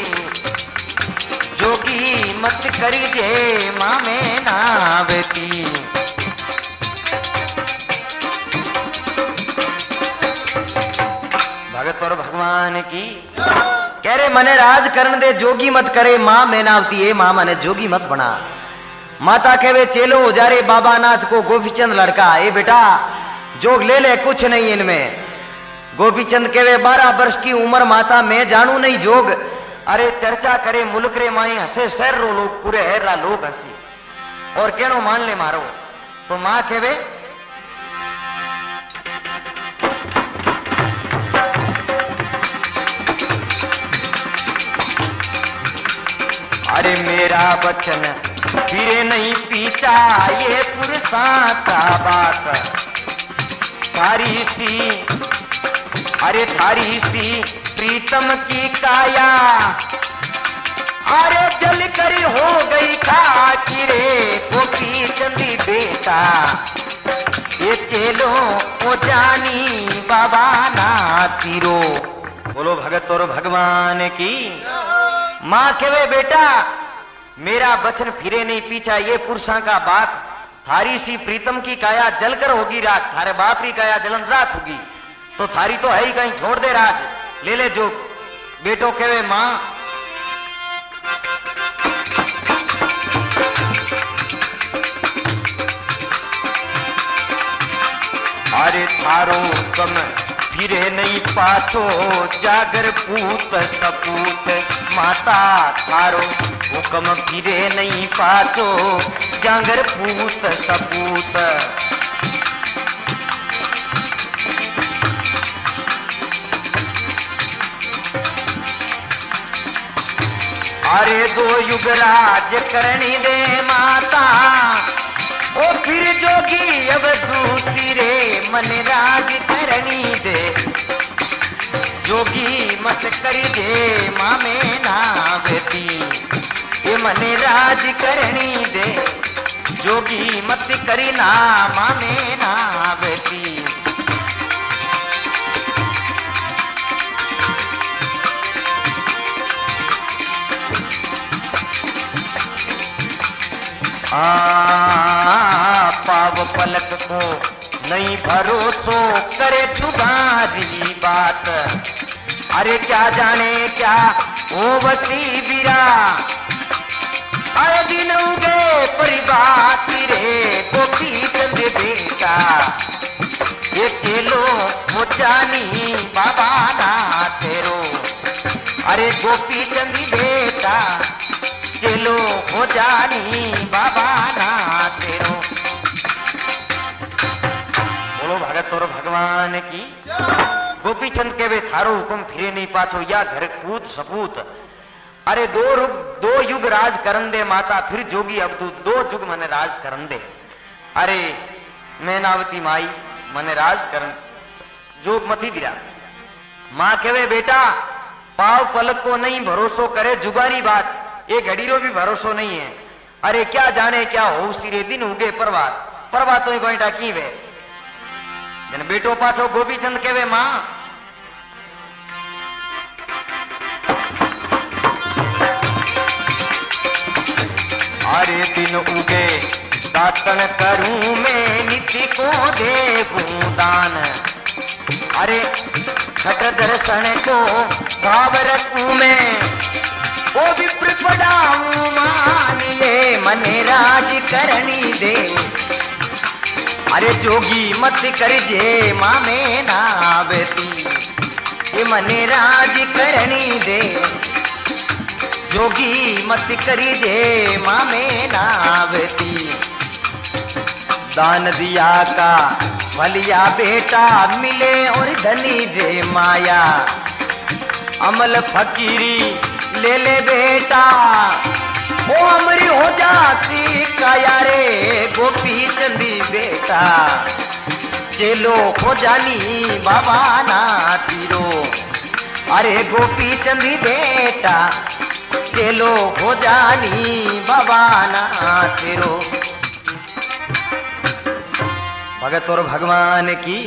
Speaker 2: जोगी मत करी दे माँ में नावती। भगत और भगवान की कह रहे मने राज करण दे, जोगी मत करे माँ मैनावती। ए माँ मने जोगी मत बना। माता कहे चेलो हो जा रे बाबा नाथ को। गोपीचंद लड़का ए बेटा जोग ले ले कुछ नहीं इनमें। गोपीचंद कहे 12 वर्ष की उम्र माता मैं जानू नहीं जोग। अरे चर्चा करे मुल्क रे माई, हंसे शहर रो लोग पूरे हैरा लोग हंसी और केनो मान ले मारो। तो माँ कहे अरे मेरा वचन फिरे नहीं पीछा, ये पुरुषा का बात थारी सी। अरे थारी सी प्रीतम की काया, अरे जल कर हो गई खाकी रे गोपी चंदी बेटा। ये चेलो ओ जानी बाबा नाती रो। बोलो भगत और भगवान की। माँ कहे बेटा मेरा वचन फिरे नहीं पीछा, ये पुरुषा का बात थारी सी प्रीतम की काया जलकर होगी राख। थारे बाप की काया जलन राख होगी, तो थारी तो है ही कहीं, छोड़ दे राज ले ले जो। बेटो कहे माँ थारो कम फिरे नहीं पाछो जागर पूत सपूत माता थारो हुक्म फिरे नहीं पाछो जागर पूत सपूत। अरे दो युगराज करनी दे माता ओ फिर जोगी अब दूती रे मन राज करनी दे जोगी मत करी दे माँ में ना बेटी ये मन राज करनी दे जोगी मत करी ना माँ में ना बेटी। पाव पलक को नहीं भरोसो करे तुम्हारी बात। अरे क्या जाने क्या ओ वसी बिरा आए दिन उगे परिबात रे गोपी चंद बेटा ये चेलो वो जानी बाबा ना तेरो। अरे गोपी चंद बेटा चलो हो जानी बाबा ना तेरो। बोलो भगत और भगवान की। गोपी चंद के वे थारो हुक्म फिरे नहीं पाछो या घर कूद सपूत। अरे दो युग राज करन दे माता फिर जोगी अब्दू दो युग मने राज करन दे। अरे मैनावती माई मने राज करन जोग मथी दिरा। मां कहे बेटा पाव पलक को नहीं भरोसो करे जुगारी बात ये घड़ी रो भी भरोसो नहीं है। अरे क्या जाने क्या हो सिरे दिन उगे परवात तो गोईटा की वे जन बेटो पाछो गोपी चंद केवे मां अरे दिन उगे दातन करूं मैं नीति को देखूं दान। अरे छठ दर्शन को भाव रखूं मैं ओ विप्र पढ़ाऊं मानिए मने राज करनी दे। अरे जोगी मत कर जे माँ में ना बेटी ये मने राज करनी दे जोगी मत करी जे माँ में ना बेटी। दान दिया का भलिया बेटा मिले और धनी दे माया अमल फकीरी ले ले बेटा ओ अमरी हो जासी काया रे गोपी चंदी बेटा चेलो हो जानी बाबा ना तीरो। अरे गोपी चंदी बेटा चेलो हो जानी बाबा ना तेरो। भगत और भगवान की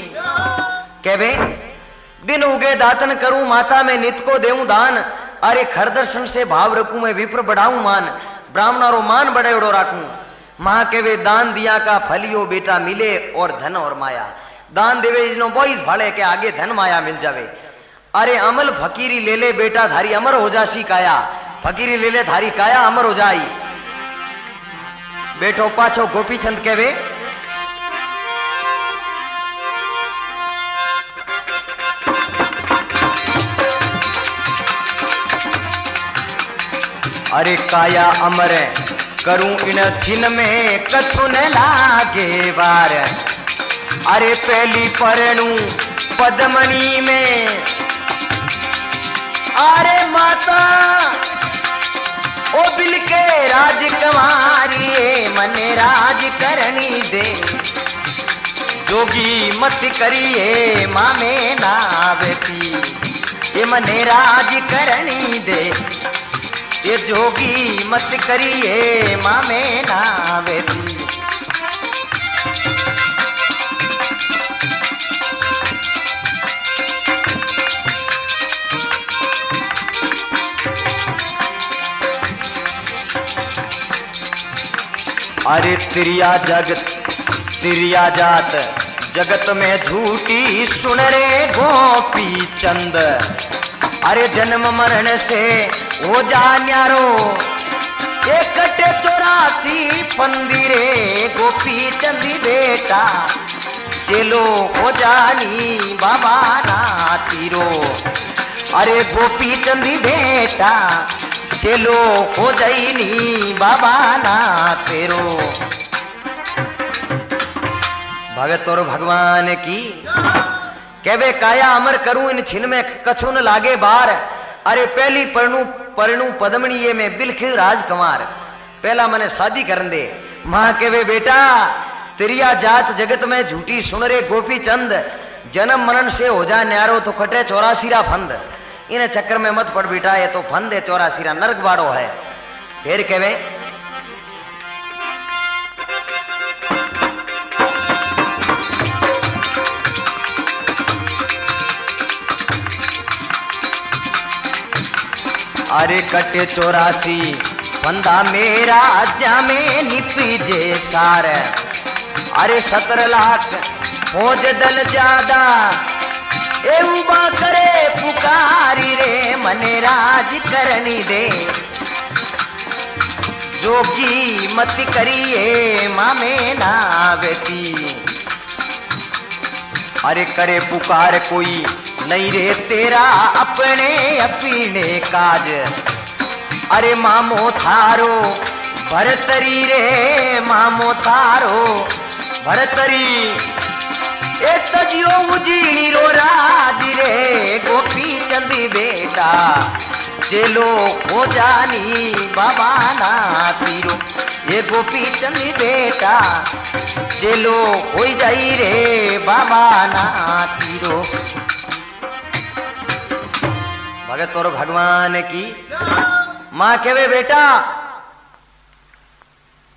Speaker 2: कहवे दिन उगे दातन करूं माता में नित को देऊं दान। अरे खर दर्शन से भाव रखूं मैं विप्र बढ़ाऊं मान ब्राह्मणारो मान बड़े उड़ो राखूं। मां के वे दान दिया का फलियो बेटा मिले और धन और माया दान देवे जिनो बोईस भाड़े के आगे धन माया मिल जावे। अरे अमल फकीरी ले ले बेटा धारी अमर हो जासी काया फकीरी ले ले धारी काया अमर हो जाई। बेटो पाछो गोपी चंद केवे अरे काया अमर करूं इन छिन में कछु न लागे बार। अरे पहली परणू पद्मनी में अरे माता ओ बिल के राजकुमारी मने राज करनी दे जोगी मत करिए माँ में ना बेटी ये मने राज करनी दे ये जोगी मत करिए माँ में ना बेटी। अरे तिरिया जात जगत में झूठी सुन रे गोपी चंद। अरे जन्म मरण से हो जा न्यारो एकटे 84 फंदी रे गोपी चंदी बेटा
Speaker 1: चेलो हो जानी बाबा ना तीरो। अरे गोपी चंदी बेटा चेलो हो जाइनी बाबा ना तेरो। भगत और भगवान की कहवे काया अमर करूं इन छिन में कछु न लागे बार। अरे पहली परणु पद्मनी ये में बिलखिल राजकुमार, पहला मने शादी करन दे। मां कहवे बेटा तेरिया जात जगत में झूठी सुन रे गोपी चंद, जन्म मनन से हो जा न्यारो तो खटे 84 रा फंद। इन चक्कर में मत पड़ बेटा, ये तो फंद है 84 रा, नरक बाड़ो है। फिर कहवे अरे कटे 84 फंदा मेरा जा में निपीजे सार। अरे 17 लाख फौज दल ज्यादा ए उबा करे पुकारी रे मने राज करनी दे। जोगी मत करिए मामे नावती। अरे करे पुकार कोई नहीं रे तेरा अपने अपने काज। अरे मामो थारो भरतरी रे मामो थारो भरतरी। ए तजियो उजीनी रो राज रे गोपी चंदी बेटा चेलो हो जानी बाबा ना तीरो। ये गोपी चंदी बेटा चेलो हो जाई रे बाबा ना तीरो। भगत और भगवान की मां कहवे बेटा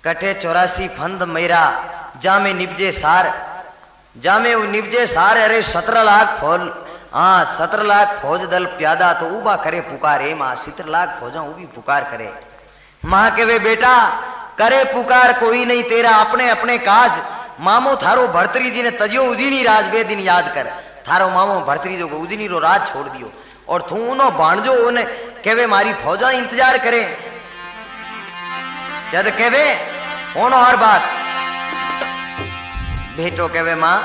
Speaker 1: कटे 84 फंद मेरा जामे निपजे सार, जामे निपजे सार। अरे 17 लाख फौज, हाँ 17 लाख फौज दल प्यादा तो उबा करे पुकारे मां 17 लाख फौजा उबी पुकार करे। मां कहवे बेटा करे पुकार कोई नहीं तेरा अपने अपने काज। मामो थारो भरतरी जी ने तजियो उजीनी राज बे दिन याद कर। थारो मामो भरतरी जो उजीनी रो राज छोड़ दियो और तू उनो भाणजो उन्हें कहवे मारी फौजा इंतजार करे। जद कहवे होनो हर बात बेटो कहवे मां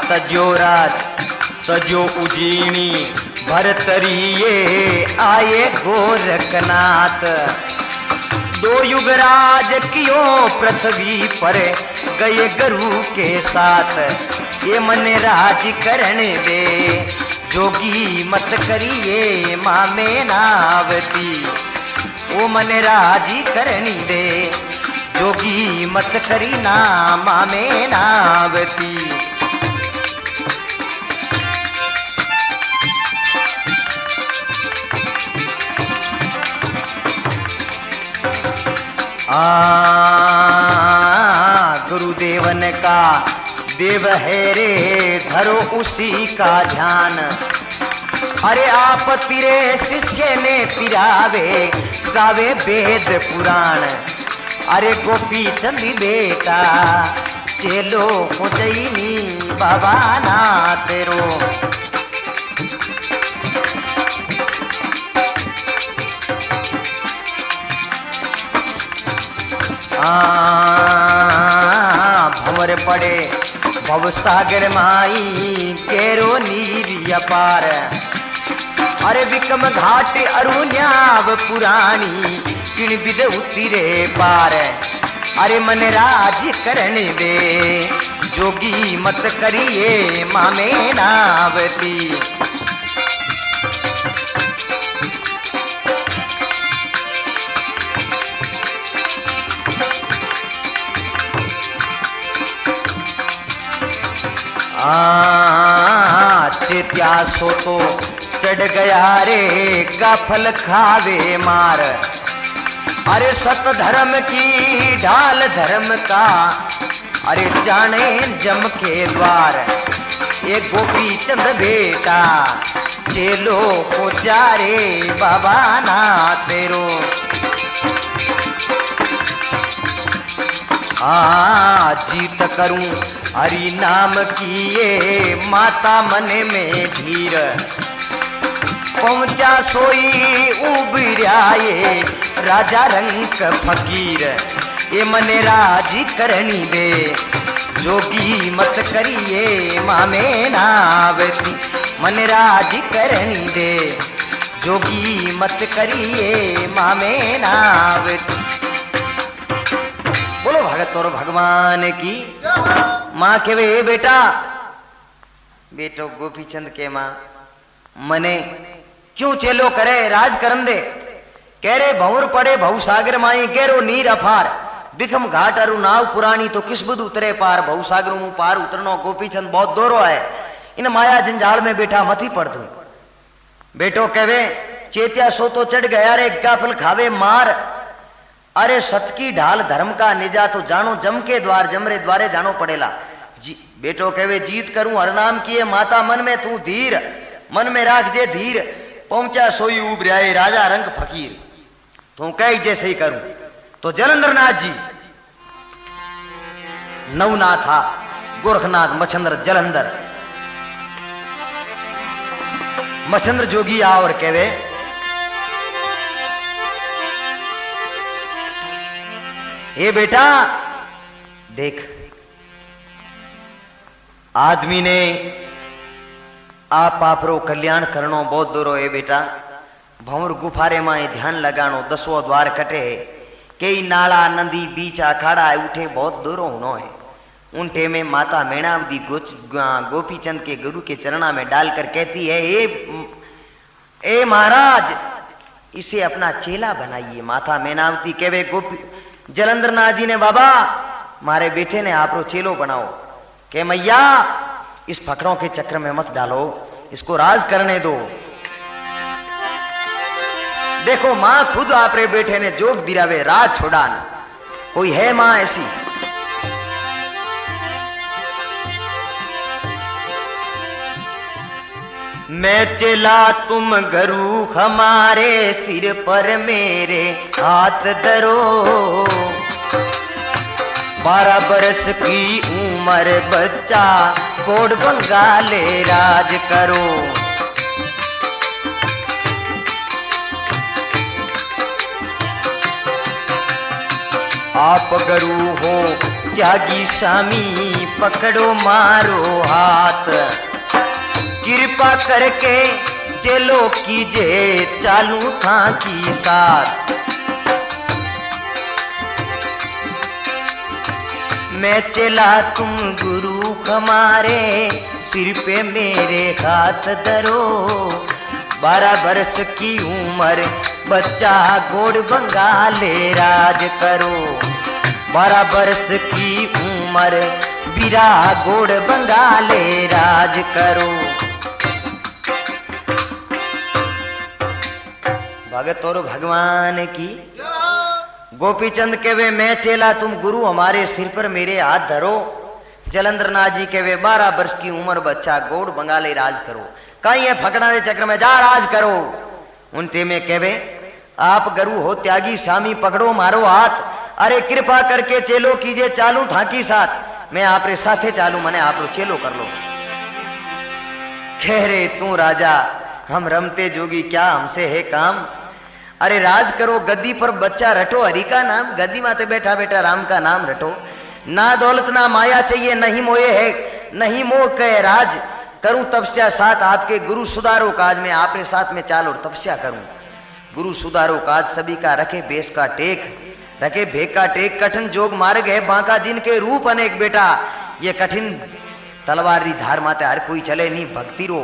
Speaker 1: तजो राज तजो उजीनी भरतरिये आए गोरखनाथ। 2 युग राज कियो पृथ्वी पर गए गुरु के साथ। ये मन राज करने दे जोगी मत करिए मामे नावती। ओ मन राज करनी दे जोगी मत करी ना मामे नावती। गुरुदेवन का देव है रे धरो उसी का ध्यान। अरे आप तिरे शिष्य ने पिरावे गावे वेद पुराण। अरे गोपी चंदी बेटा चेलो हो जईनी बाबा ना तेरो। भंवर पड़े भव सागर माई केरो नीर अपार। अरे विकम घाट अरुण्याव पुरानी किण विद उतरे पार। अरे मन राज करने दे जोगी मत करिए मामे नावती। चेत्या सो तो चढ़ गया रे गाफल खावे मार। अरे सत धर्म की ढाल धर्म का अरे जाने जम के द्वार। ये गोपी चंद बेटा चेलो को जा रे बाबा ना तेरो। जीत करूं हरि नाम किए माता मन में धीर, पहुंचा सोई उबराए राजा रंक फकीर। ये मने राजी करनी दे जोगी मत करिए मामे नावती, मन राजी करनी दे जोगी मत करिए मामे नावती। बोलो भगत और भगवान की। माँ के वे बेटा, बेटो गोपीचंद के माँ मने क्यों चेलो करे राज करन दे। कह रे भंवर पड़े भव सागर माई गेरो नीर अफार, बिखम घाट अरु नाव पुरानी तो किस बुध उतरे पार। भव सागर मुंह पार उतरनो गोपीचंद बहुत दोरो है, इन माया जंजाल में बेटा मती पड़ दू। बेटो कहवे चेतिया सो तो चढ़ गया रे गाफल खावे मार। अरे सत की ढाल धर्म का निजा तो जानो जम के द्वार, जमरे द्वारे जानो पड़ेला। जी बेटो कहवे जीत करूं हर नाम किए माता मन में तू धीर, मन में राख जे धीर। पहुंचा सोई उबराए राजा रंग फकीर, तू कह जैसे ही करूं। तो जलंधरनाथ जी, नवनाथ गोरखनाथ मच्छंद्र जलंधर मच्छंद्र जोगी आ और कहवे ये बेटा देख, आदमी ने आप पापरो कल्याण करनो बहुत दूरो है बेटा। भंवर गुफारे माए ध्यान लगानो, दसवो द्वार कटे है, कई नाला नदी बीच अखाड़ा उठे बहुत दूरो होनो है। उन टेमे माता मेणावती गोपीचंद के गुरु के चरणा में डालकर कहती है ए महाराज इसे अपना चेला बनाइए। माता मेणावती कहवे गोपी जलंधरनाथ जी ने बाबा मारे बेटे ने आप रो चेलो बनाओ। के मैया इस फकड़ों के चक्र में मत डालो, इसको राज करने दो। देखो मां खुद आप रे बेटे ने जोग दिरावे राज छोड़ान, कोई है मां ऐसी। मैं चला तुम गुरु हमारे सिर पर मेरे हाथ धरो। 12 बरस की उम्र बच्चा कोड बंगाले राज करो। आप गुरु हो त्यागी स्वामी पकड़ो मारो हाथ। कृपा करके चलो कीजे चालू था की साथ। मैं चला तुम गुरु हमारे सिर पे मेरे हाथ धरो। 12 बरस की उम्र बच्चा घोड़ बंगाले राज करो। 12 बरस की उम्र बिरा घोड़ बंगाले राज करो। भगत और भगवान की। गोपीचंद के वे मैं चेला तुम गुरु हमारे सिर पर मेरे हाथ धरो। जलंधरनाथ जी के वे 12 वर्ष की उम्र बच्चा गोड़ बंगाले राज करो। कहीं है फकड़ा दे चक्र में जा राज करो। उन टेमे कहवे आप गुरु हो त्यागी स्वामी पकड़ो मारो हाथ। अरे कृपा करके चेलो कीजिए चालू था की साथ। मैं आप रे साथे चालू मने आप रो चेलो कर लो। कह रे तू राजा हम रमते जोगी क्या हमसे है काम। अरे राज करो गद्दी पर बच्चा रटो हरि का नाम। गद्दी माते बैठा बैठा राम का नाम रटो। ना दौलत ना माया चाहिए नहीं मोए है नहीं मोह कहे राज। करूं तपस्या साथ आपके गुरु सुधारो काज में आप रे साथ में चाल और तपस्या करूं। गुरु सुधारो काज सभी का रखे बेस का टेक रखे भेक का टेक। कठिन जोग मार्ग है बांका जिनके रूप अनेक बेटा। ये कठिन तलवारी धार माते हर कोई चले नहीं। भक्ति रो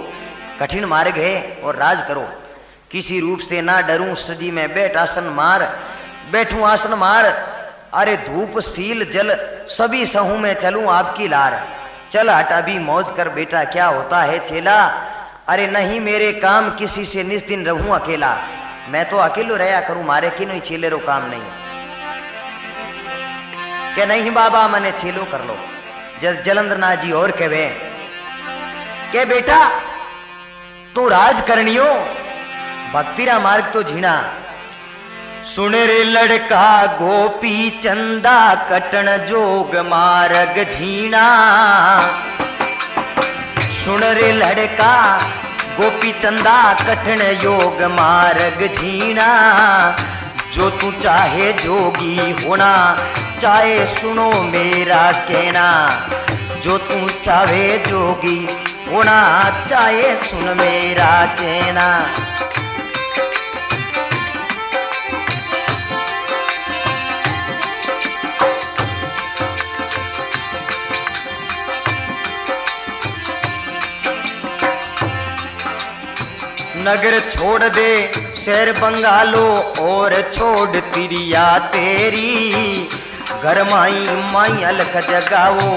Speaker 1: कठिन मार्ग है और राज करो। किसी रूप से ना डरूं सजी में बैठ आसन मार बैठूं आसन मार। अरे धूप सील जल सभी सहू में चलूं आपकी लार। चल हट अभी मौज कर बेटा क्या होता है चेला। अरे नहीं मेरे काम किसी से निस दिन रहूं अकेला। मैं तो अकेलो रहा करूं मारे की नहीं चेले रो काम नहीं। के नहीं बाबा मने चेलो कर लो। जलंधरनाथ जी और कहवे के बेटा तू राज करनियो भक्तिरा मार्ग तो झीणा। सुन रे लड़का गोपी चंदा कटन जोग मार्ग झीना। सुन रे लड़का गोपी चंदा कठिन योग मार्ग झीना। जो तू चाहे जोगी होना, चाहे सुनो मेरा कहना। जो तू चाहे जोगी होना, चाहे सुन मेरा कहना। नगर छोड़ दे शहर बंगालो और छोड़ तिरिया तेरी। घर माई माई अलख जगावो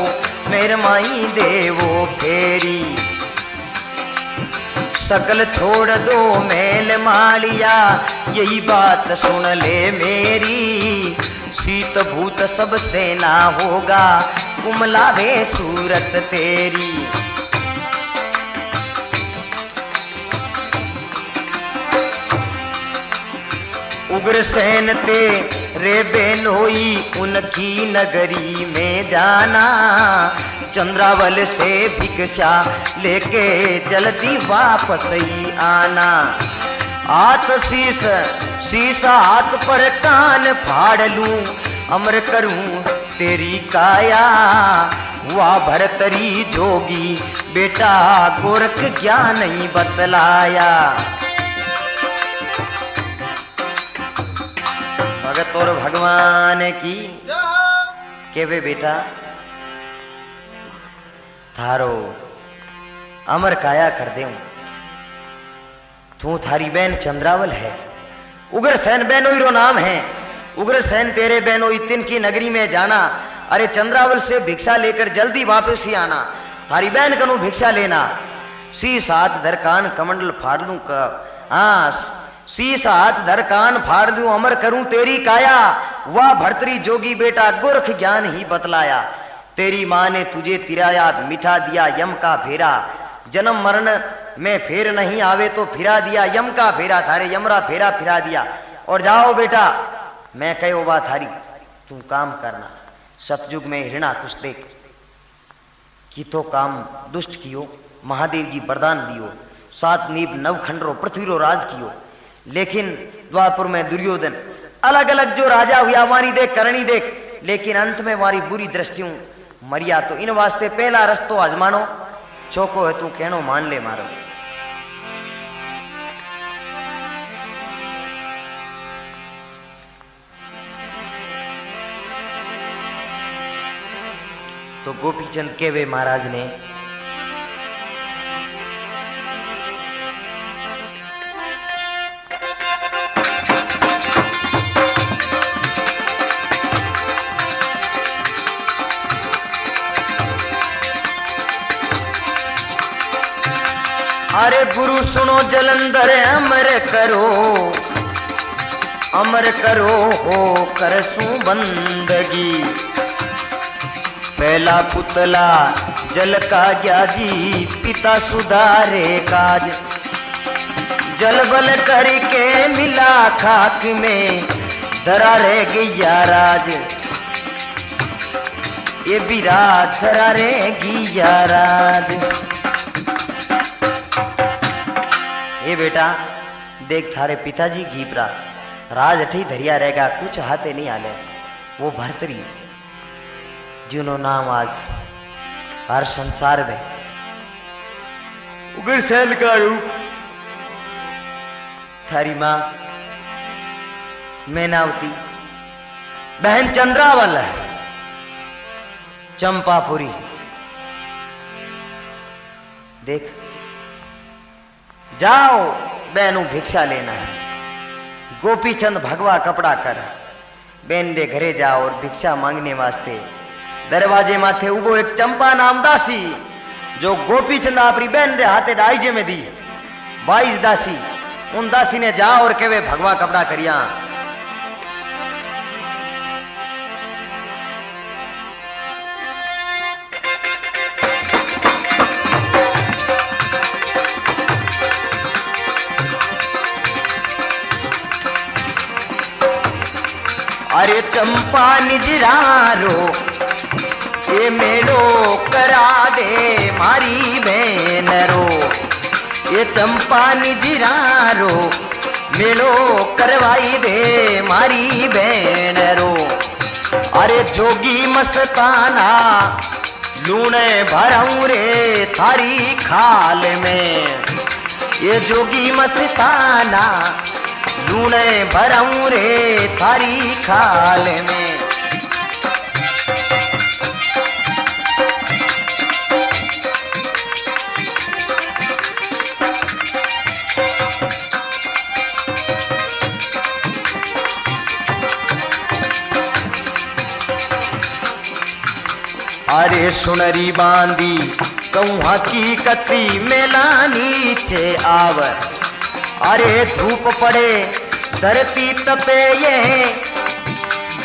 Speaker 1: मेर माई देवो फेरी। सकल छोड़ दो मेल मालिया यही बात सुन ले मेरी। शीत भूत सब सेना होगा कुमलावे सूरत तेरी। उग्रसेन ते रे बेनोई उनकी नगरी में जाना। चंद्रावल से भिक्षा लेके जल्दी वापस ही आना। हाथ शीशा हाथ पर कान फाड़ लूं, अमर करूं तेरी काया। वाह भरतरी जोगी बेटा गोरख ज्ञान नहीं बतलाया। भगत और भगवान की के वे बेटा थारो अमर काया कर दे। तू थारी बहन चंद्रावल है, उग्रसेन बेनोई रो नाम है। उग्रसेन तेरे बेनोई तिन की नगरी में जाना। अरे चंद्रावल से भिक्षा लेकर जल्दी वापस ही आना। थारी बहन कनु भिक्षा लेना। शीश हाथ धर कान कमंडल फाड़ लूं का। हाँ शीश हाथ धर कान फाड़ लूं अमर करूं तेरी काया। वह भर्तरी जोगी बेटा गोरख ज्ञान ही बतलाया। तेरी माँ ने तुझे तिराया मिठा दिया यम का फेरा। जन्म मरण में फेर नहीं आवे तो फिरा दिया यम का फेरा। थारे यमरा फेरा फिरा दिया। और जाओ बेटा मैं कहो बात थारी तू काम करना। सतयुग में हिरणा कुछ देख कि तो काम दुष्ट कियो। महादेव जी वरदान दियो। 7 नीब नवखंड रो पृथ्वी रो राज कियो। लेकिन द्वापर में दुर्योधन अलग अलग जो राजा हुआ हमारी देख करनी देख। लेकिन अंत में हमारी बुरी दृष्टियों मरिया। तो इन वास्ते पहला रस्तो आजमानो चौको है तू कहनो मान ले मारो। तो गोपीचंद के वे महाराज ने अरे गुरु सुनो जलंधर अमर करो हो करसू बंदगी। पहला पुतला जल का गया जी पिता सुधारे काज। जल बल करके मिला खाक में धरा रह गया राज। ये बिरा धरा रह गया राज। ये बेटा देख थारे पिताजी घीपरा राज अठी धरिया रहेगा कुछ हाथे नहीं आले। वो भरतरी जिनो नाम आज हर संसार में उग्रसेन का रूप। थारी मां मैनावती बहन चंद्रावल चंपापुरी देख जाओ बहनों भिक्षा लेना है। गोपीचंद भगवा कपड़ा कर बेन दे घरे जाओ और भिक्षा मांगने वास्ते दरवाजे माथे उगो एक चंपा नाम दासी जो गोपीचंद आपरी बहन दे हाथे डाइजे में दी 22 दासी। उन दासी ने जाओ और केवे भगवा कपड़ा करिया। चंपा निजरारो ये मेलो करा दे मारी बहन रो। ये चंपा निजरारो मेलो करवाई दे मारी बहन रो। अरे जोगी मस्ताना लूणे भराऊं रे थारी खाल में। ये जोगी मस्ताना लूणे भराऊं रे थारी खाल में। अरे सुनरी बांदी कहूँ हकीकती मेला नीचे आव। अरे धूप पड़े धरती तपे ये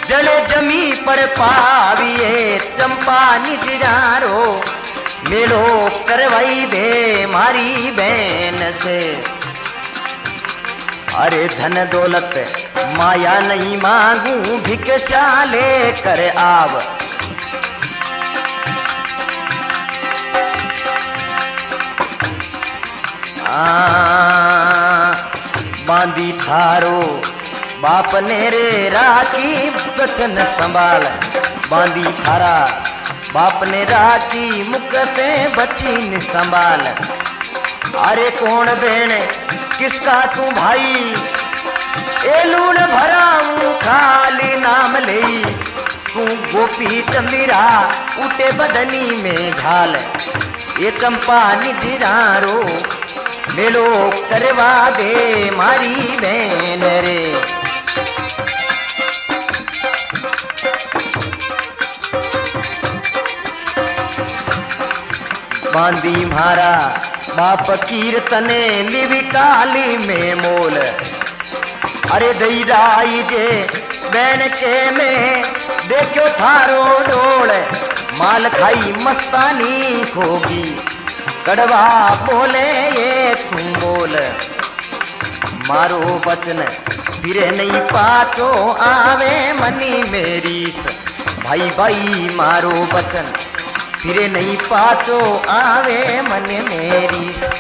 Speaker 1: जले जमी पर पाविए। चंपा निजरारो मेलो करवाई दे मारी बहन से। अरे धन दौलत माया नहीं मांगू भिक्षा लेकर आव। बांदी थारो बाप ने रे राखी बचन संभाल। बांदी थारा बाप ने राखी मुख से बचीन संभाल। अरे कौन बेण किसका तू भाई ए लूण भराऊं खाली नाम ले। तू गोपी चंदिरा उठे बदनी में झाल। ये चंपा निजरारो मेलो करवा दे मारी बहन रे। बांदी मारा बाप कीर्तने लिवी काली में मोल। अरे दई राई जे बहन के में देखो थारो डोल। माल खाई मस्तानी होगी कड़वा बोले ये तुम बोल। मारो बचन फिरे नहीं पाचो आवे मनी मेरी स। भाई भाई मारो बचन फिरे नहीं पाचो आवे मन मेरी स।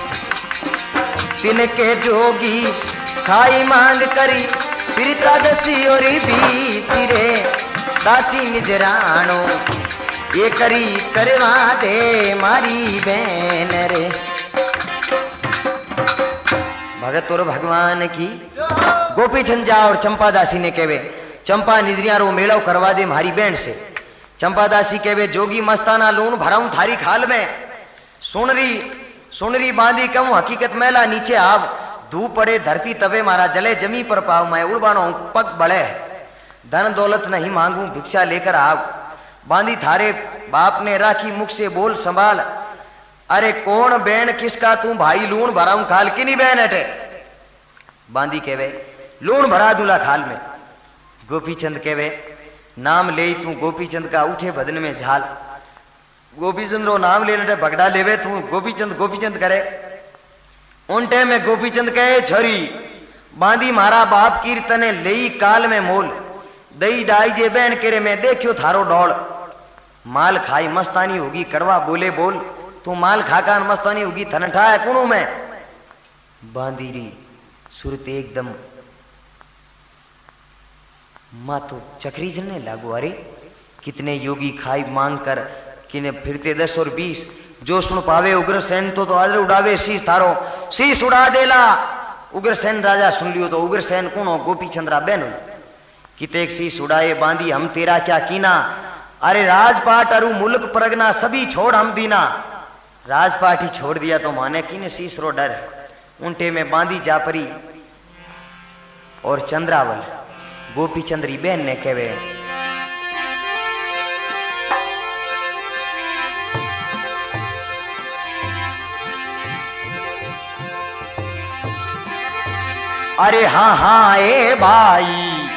Speaker 1: तिनके जोगी खाई मांग करी फिर तादसी और भी सिरे दासी निजरानो ये करी करवा दे मारी बहन रे। भगत और भगवान की गोपी झंझा और चंपा दासी ने कहवे चंपा निजरिया रो मेलो करवा दे मारी बहन से। चंपा दासी कहवे जोगी मस्ताना लूण भराऊं थारी खाल में। सुनरी सुनरी बांधी कहूं हकीकत मेला नीचे आव। धूप पड़े धरती तवे मारा जले जमी पर पाव। मैं उड़बानो पग बड़े धन दौलत नहीं मांगू भिक्षा लेकर आव। बांधी थारे बाप ने राखी मुख से बोल संभाल। अरे कौन बहन किसका तू भाई लूण भराऊं खाल की नहीं बहन हटे। बांधी कहवे लूण भरा दूला खाल में। गोपीचंद कहवे नाम ले तू गोपीचंद का उठे बदन में झाल। गोपीचंद रो नाम ले भगड़ा लेवे तू गोपीचंद गोपीचंद करे। उन टाइम में गोपीचंद कहे छोरी बांधी मारा बाप कीर्तने लेई काल में मोल। दई डाई जे बहन केरे में देखियो थारो डोल। माल खाई मस्तानी होगी कड़वा बोले बोल। तू माल खाकर मस्तानी होगी थनठा है कुणू में। बांधी री सुरत एकदम माँ तो चक्री जलने लागो। अरे कितने योगी खाई मांग कर किने फिरते 10 और 20। जो सुन पावे उग्रसेन तो आज उड़ावे शीश थारो शीश उड़ा देला। उग्रसेन राजा सुन लियो तो उग्रसेन कौन हो गोपी चंद्रा बहन किते एक शीश उड़ाए। बांधी हम तेरा क्या कीना। अरे राजपाट अरु मुल्क परगना सभी छोड़ हम दीना। राजपाट ही छोड़ दिया तो माने किने शीश रो डर। उनटे में बांधी जा परी और चंद्रावल गोपी चंद्री बहन ने कहवे अरे हाँ हाँ ए भाई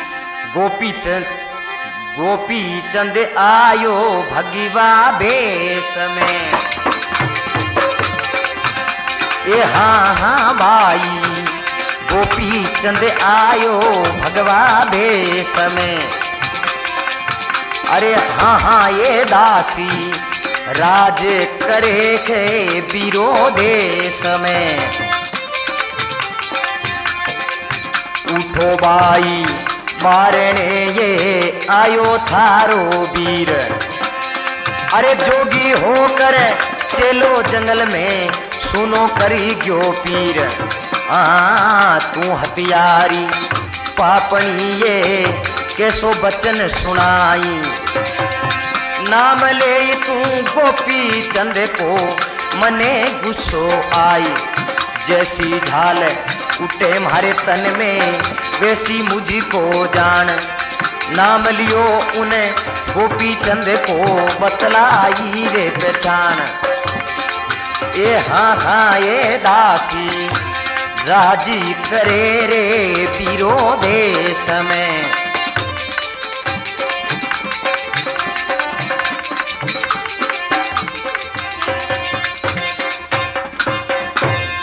Speaker 1: गोपी चंद आयो भगवा बेस में। ए हाँ हाँ भाई गोपी चंद आयो भगवा बेस में। अरे हाँ हाँ ये दासी राज करे के बीरो देश में। उठो भाई मारने ये आयो थारो वीर। अरे जोगी होकर चलो जंगल में सुनो करी क्यों पीर। तू हथियारी पापनी ये कैसो बचन सुनाई। नाम ले तू गोपी चंद को मने गुस्सो आई। जैसी झाल उठे मारे तन में वैसी मुझको जान। नाम लियो उन्हें गोपी चंद को बतलाई रे पहचान। ये हाँ हाँ ये दासी राजी करे रे पीरो देश में।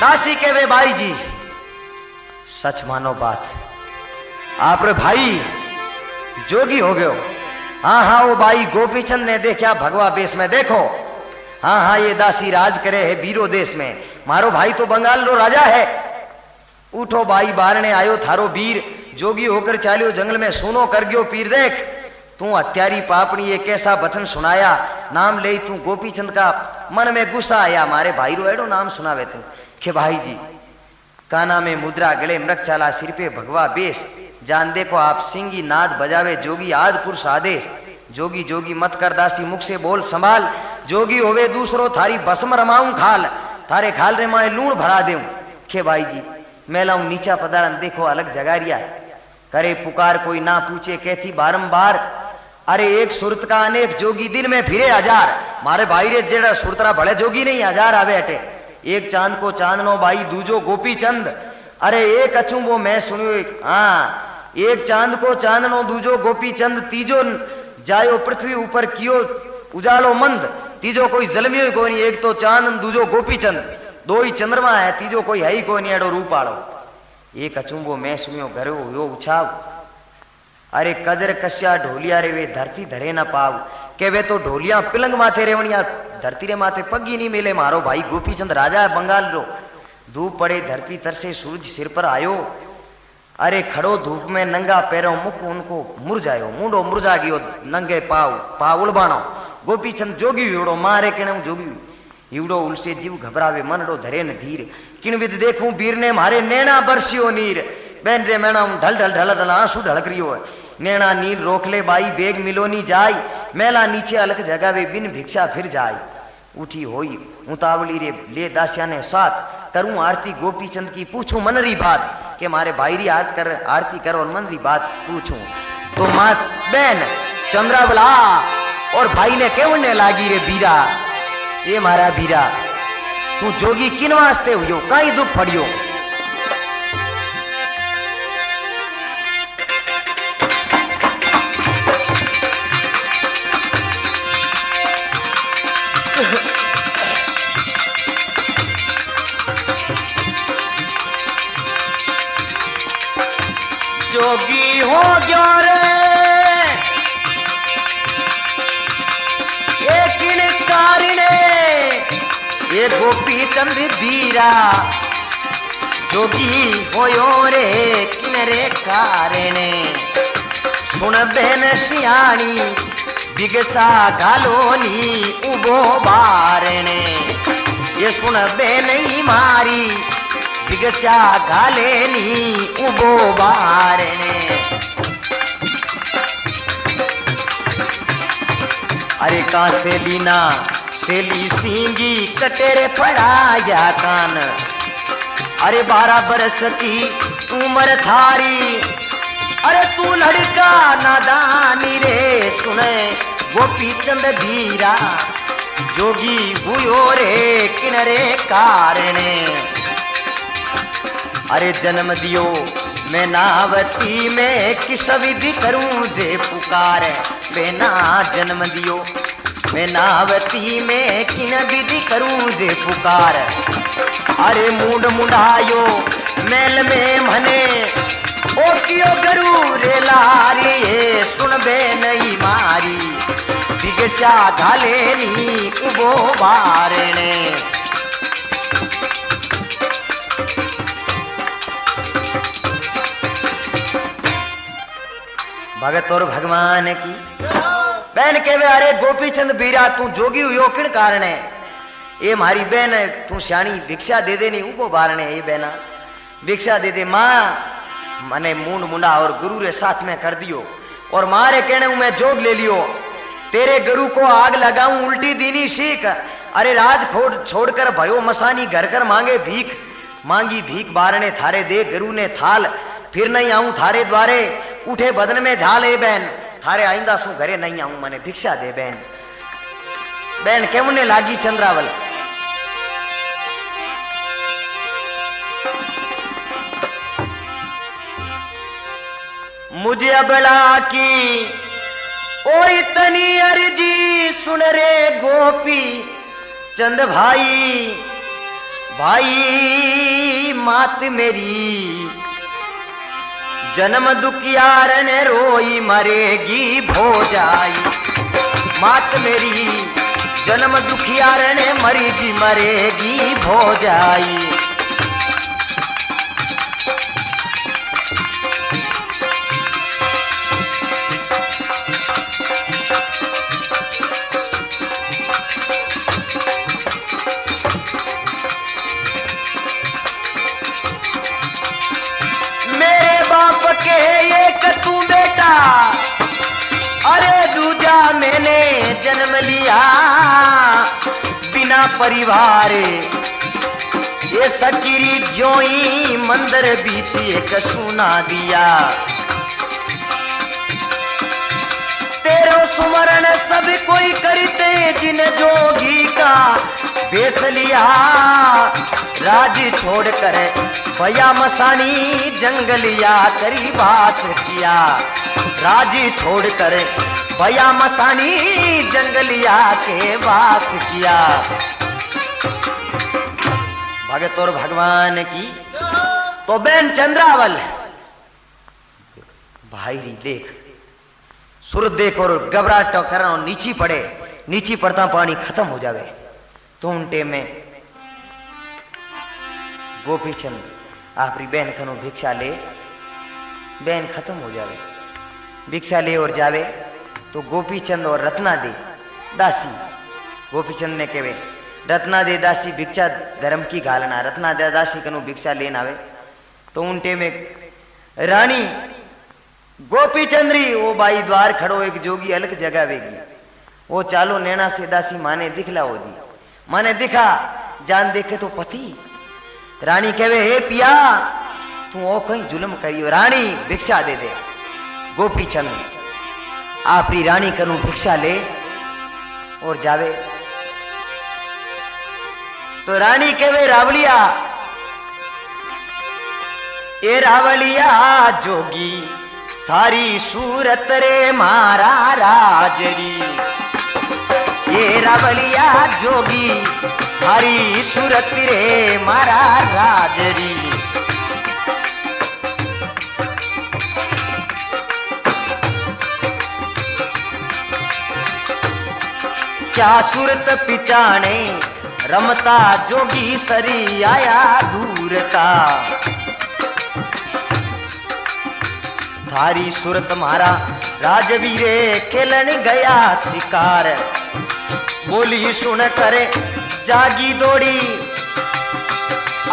Speaker 1: दासी के वे भाई जी सच मानो बात, आप रे भाई जोगी हो गयो। हाँ हाँ वो भाई गोपीचंद ने देखा भगवा बेस में। देखो हाँ हाँ ये दासी राज करे है बीरो देश में। मारो भाई तो बंगाल रो राजा है। उठो भाई बारने आयो थारो वीर। जोगी होकर चालियो जंगल में सुनो कर गयो पीर। देख तू हत्यारी पापनी ये कैसा वचन सुनाया। नाम ले तू गोपीचंद का मन में गुस्सा आया। मारे भाई रो एडो नाम सुनावे तू के भाई जी। काना में मुद्रा गले मृग चाला सिर पे भगवा बेस। जान देखो आप सिंगी नाद बजावे जोगी आद पुरुष आदेश। जोगी जोगी मत कर दासी मुख से बोल संभाल। जोगी होवे दूसरो थारी भस्म रमाऊं खाल। थारे खाल रे माए लूण भरा देऊं। के भाई जी मैं लाऊं नीचा पदारन। देखो अलग जगारिया करे पुकार कोई ना पूछे कहती बारंबार। अरे एक सुरत का अनेक जोगी दिन में फिरे हजार। मारे भाई रे जेड़ा सुरतरा भले जोगी नहीं हजार आवे अटे। एक चांद को चांदनो भाई दूजो गोपी चंद। अरे एक अचूबो मैं सुनियो। हाँ एक चांद को चांदनो दूजो गोपी चंद। तीजो जायो पृथ्वी ऊपर कियो उजालो मंद। तीजो कोई जलमियो कोई नहीं। एक तो चांद दूजो गोपी चंद। दो ही चंद्रमा है तीजो कोई है ही कोई नहीं एडो रूप आलो। एक अचूबो मैं सुनियो घरो यो उछाव। अरे कजर कश्या ढोलिया रे वे धरती धरे न पाव। के वे तो ढोलिया पिलंग माथे रेवणिया धरती रे माथे पगी नहीं मिले। मारो भाई गोपीचंद राजा है बंगाल रो। धूप पड़े धरती तरसे सूरज सिर पर आयो। अरे खड़ो धूप में नंगा पैरों मुख उनको मुरझायो। मुंडो मुरझा गयो नंगे पाव उलबाणो। गोपीचंद जोगी युड़ो मारे किण जोगी युड़ो उलसे जीव घबरावे मनडो धरे न धीर। किण विद देखूं वीर ने मारे नैना बरसियो नीर। बैन रे मैणा ढल ढल ढल ढल आंसू ढलक रियो है। नैना नीर रोक ले बाई बेग मिलोनी जाय। मेला नीचे अलग जगावे बिन भिक्षा फिर जाय। उठी होई उतावली रे ले दासिया ने साथ। करूं आरती गोपीचंद की पूछूं मनरी बात। के मारे भाई री आरती करो और मनरी बात पूछूं। तो मात बहन चंद्रावला और भाई ने केवने लागी रे बीरा। ये मारा बीरा तू जोगी किन वास्ते हुयो कई दुख पड़ियो। जोगी हो गयो रे ये किन कारणे। ये गोपी चंद बीरा जोगी होयो रे किन रे कारणे। सुन बेन सियाणी बिगसा घालोनी उबो बारणे। ये सुन बेन मारी बिगसा घालेनी उबो बारणे। अरे का सेलीना सेली सींगी कटेरे पड़ाया कान। अरे 12 बरस की उम्र थारी। अरे तू लड़का नादानी रे सुने गोपीचंद बीरा। जोगी हुयो रे किनरे कारणे। अरे जन्म दियो मैं नावती में किस विधि करूं दे पुकार। बेना जन्म दियो मैं नावती में किन विधि करूं दे पुकार। अरे मुंड मुंडायो मेल में मने ओ कियो करू रे लारी। सुन बे नहीं मारी वेशा घालेनी उबो बारणे। भगत और भगवान की बहन केवे अरे गोपीचंद बीरा तू जोगी हुयो किन कारण है? ये मारी बहन तू श्याणी भिक्षा दे देनी उबो बारणे। ये बहना भिक्षा दे दे माँ मने मुंड मुंडा और गुरु रे साथ में कर दियो और मारे कहने मैं जोग ले लियो। तेरे गुरु को आग लगाऊं उल्टी दीनी सीख। अरे राज छोड़कर भयो मसानी घर कर मांगे भीख। मांगी भीख बारणे थारे दे गुरु ने थाल। फिर नहीं आऊं थारे द्वारे उठे बदन में झाल। ए बहन थारे आइंदा सु घरे नहीं आऊं मने भिक्षा दे बहन। बहन केवने लागी चंद्रावल। मुझे अबला की ओ इतनी अर्जी सुन रे गोपी चंद भाई। भाई मात मेरी जन्म दुखियारन रोई मरेगी भोजाई। मात मेरी जन्म दुखियारन मरी जी मरेगी भोजाई। एक तू बेटा अरे दूजा मैंने जन्म लिया बिना परिवार। ये सकीरी जोई मंदिर बीच एक सुना दिया। तेरो सुमरण सब कोई करते जिन जोगी का बेस लिया। राज छोड़कर भया मसानी जंगलिया करी वास किया। राज छोड़कर भया मसानी जंगलिया के वास किया। भगत और भगवान की तो बहन चंद्रावल भाई री देख सुर देख और घबराहट कर नीची पड़े। नीची पड़ता पानी खत्म हो जावे तो उनटे में गोपीचंद आखिरी बहन खनो भिक्षा ले। बहन खत्म हो जावे भिक्षा ले और जावे तो गोपीचंद और रत्ना दे दासी। गोपीचंद ने कहे रत्ना दे दासी भिक्षा धर्म की घालना। रत्ना दे दासी कनु भिक्षा लेना आवे तो उनटे में रानी गोपीचंद्री वो बाई द्वार खड़ो एक जोगी अलग जगह वेगी। वो चालो नैना से दासी माने दिखलाओ जी। माने दिखा जान देखे तो पति। रानी कहे हे पिया तू ओ कहीं जुल्म करियो। रानी भिक्षा दे दे। गोपीचंद आपरी रानी कनु भिक्षा ले और जावे तो रानी कहे रावलिया ए रावलिया जोगी थारी सूरत रे मारा राजरी। ये रावलिया जोगी थारी सूरत रे मारा राजरी। क्या सूरत पिचाने रमता जोगी सरी आया दूर का। थारी सूरत मारा राजवीरे खेलन गया शिकार। बोली सुन करे जागी दौड़ी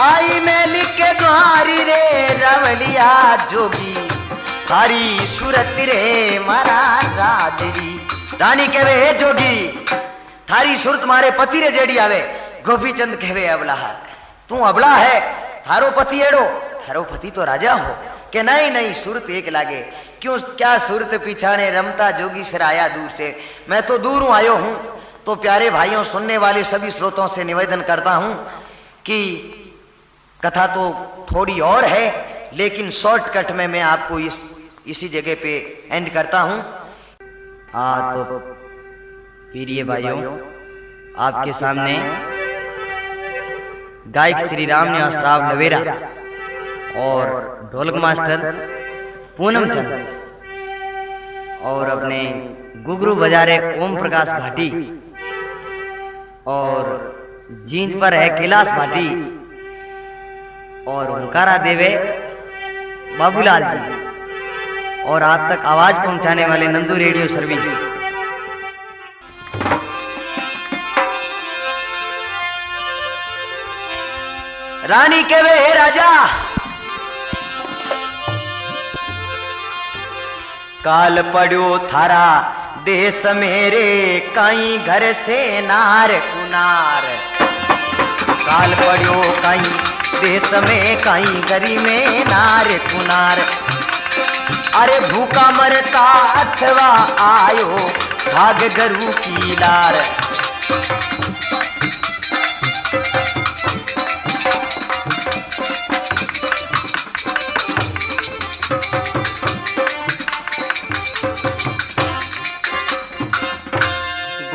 Speaker 1: आई मैं लिख के द्वारी रे रावलिया जोगी थारी सूरत रे मारा राजरी। रानी कहवे हे जोगी थारी सूरत मारे पति रे जेड़ी आवे। गोपीचंद कहवे अबला तू अबला है थारो पति एड़ो। थारो पति तो राजा हो के नहीं नहीं सूरत एक लागे। क्यों क्या सूरत पिछाने रमता जोगी सर आया दूर से। मैं तो दूर आयो हूं। तो प्यारे भाइयों सुनने वाले सभी श्रोतों से निवेदन करता हूं कि कथा तो थोड़ी और है लेकिन शॉर्टकट में मैं आपको इसी जगह पे एंड करता हूं। तो प्रिय भाइयों आपके सामने गायक श्री राम निवास राव लवेरा और ढोलक मास्टर पूनम चंद और अपने घुघरू बजारे ओम प्रकाश भाटी और जींद पर है कैलाश भाटी और हुंकारा देवे बाबूलाल जी और आप तक आवाज पहुंचाने वाले नंदू रेडियो सर्विस। रानी के वे राजा काल पड़ो थारा देश मेरे कई घर से नार कुनार। काल पड़ो कई देश में कई गरी में नार कुनार। अरे भूखा मरता अथवा आयो भाग गरु की लार।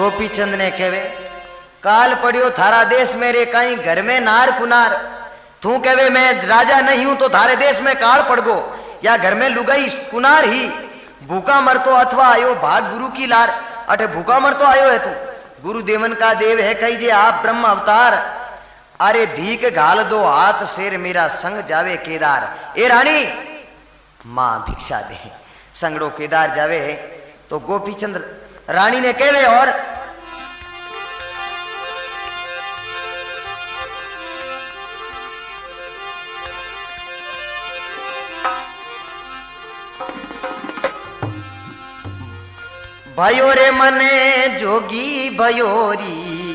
Speaker 1: गोपी चंद ने कहवे काल पड़ियो थारा देश मेरे कहीं घर में नार कुनार। तू कहवे मैं राजा नहीं हूं तो थारे देश में काल पड़ गो या घर में लुगाई कुनार ही। भूखा मर तो अथवा आयो भाग गुरु की लार। अठे भूखा मर तो आयो है तू गुरु देवन का देव है कही जे आप ब्रह्म अवतार। अरे भीख घाल दो हाथ शेर मेरा संग जावे केदार। ए रानी मां भिक्षा दे संगड़ो केदार जावे। तो गोपी चंद रानी ने कहवे और भयो रे मने जोगी भयोरी।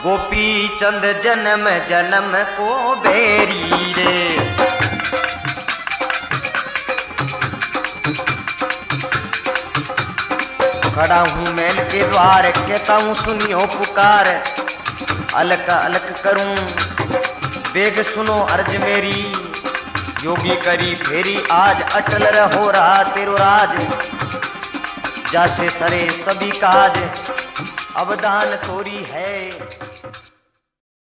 Speaker 1: गोपी चंद जन्म जन्म को बेरी रे। खड़ा हूं मैल के द्वार कहता हूं सुनियो पुकार। अलक अलक करूं बेग सुनो अर्ज मेरी। योगी करी फेरी आज अटल रहो रहा तेरो राज। जैसे सरे सभी काज अवदान तोरी है।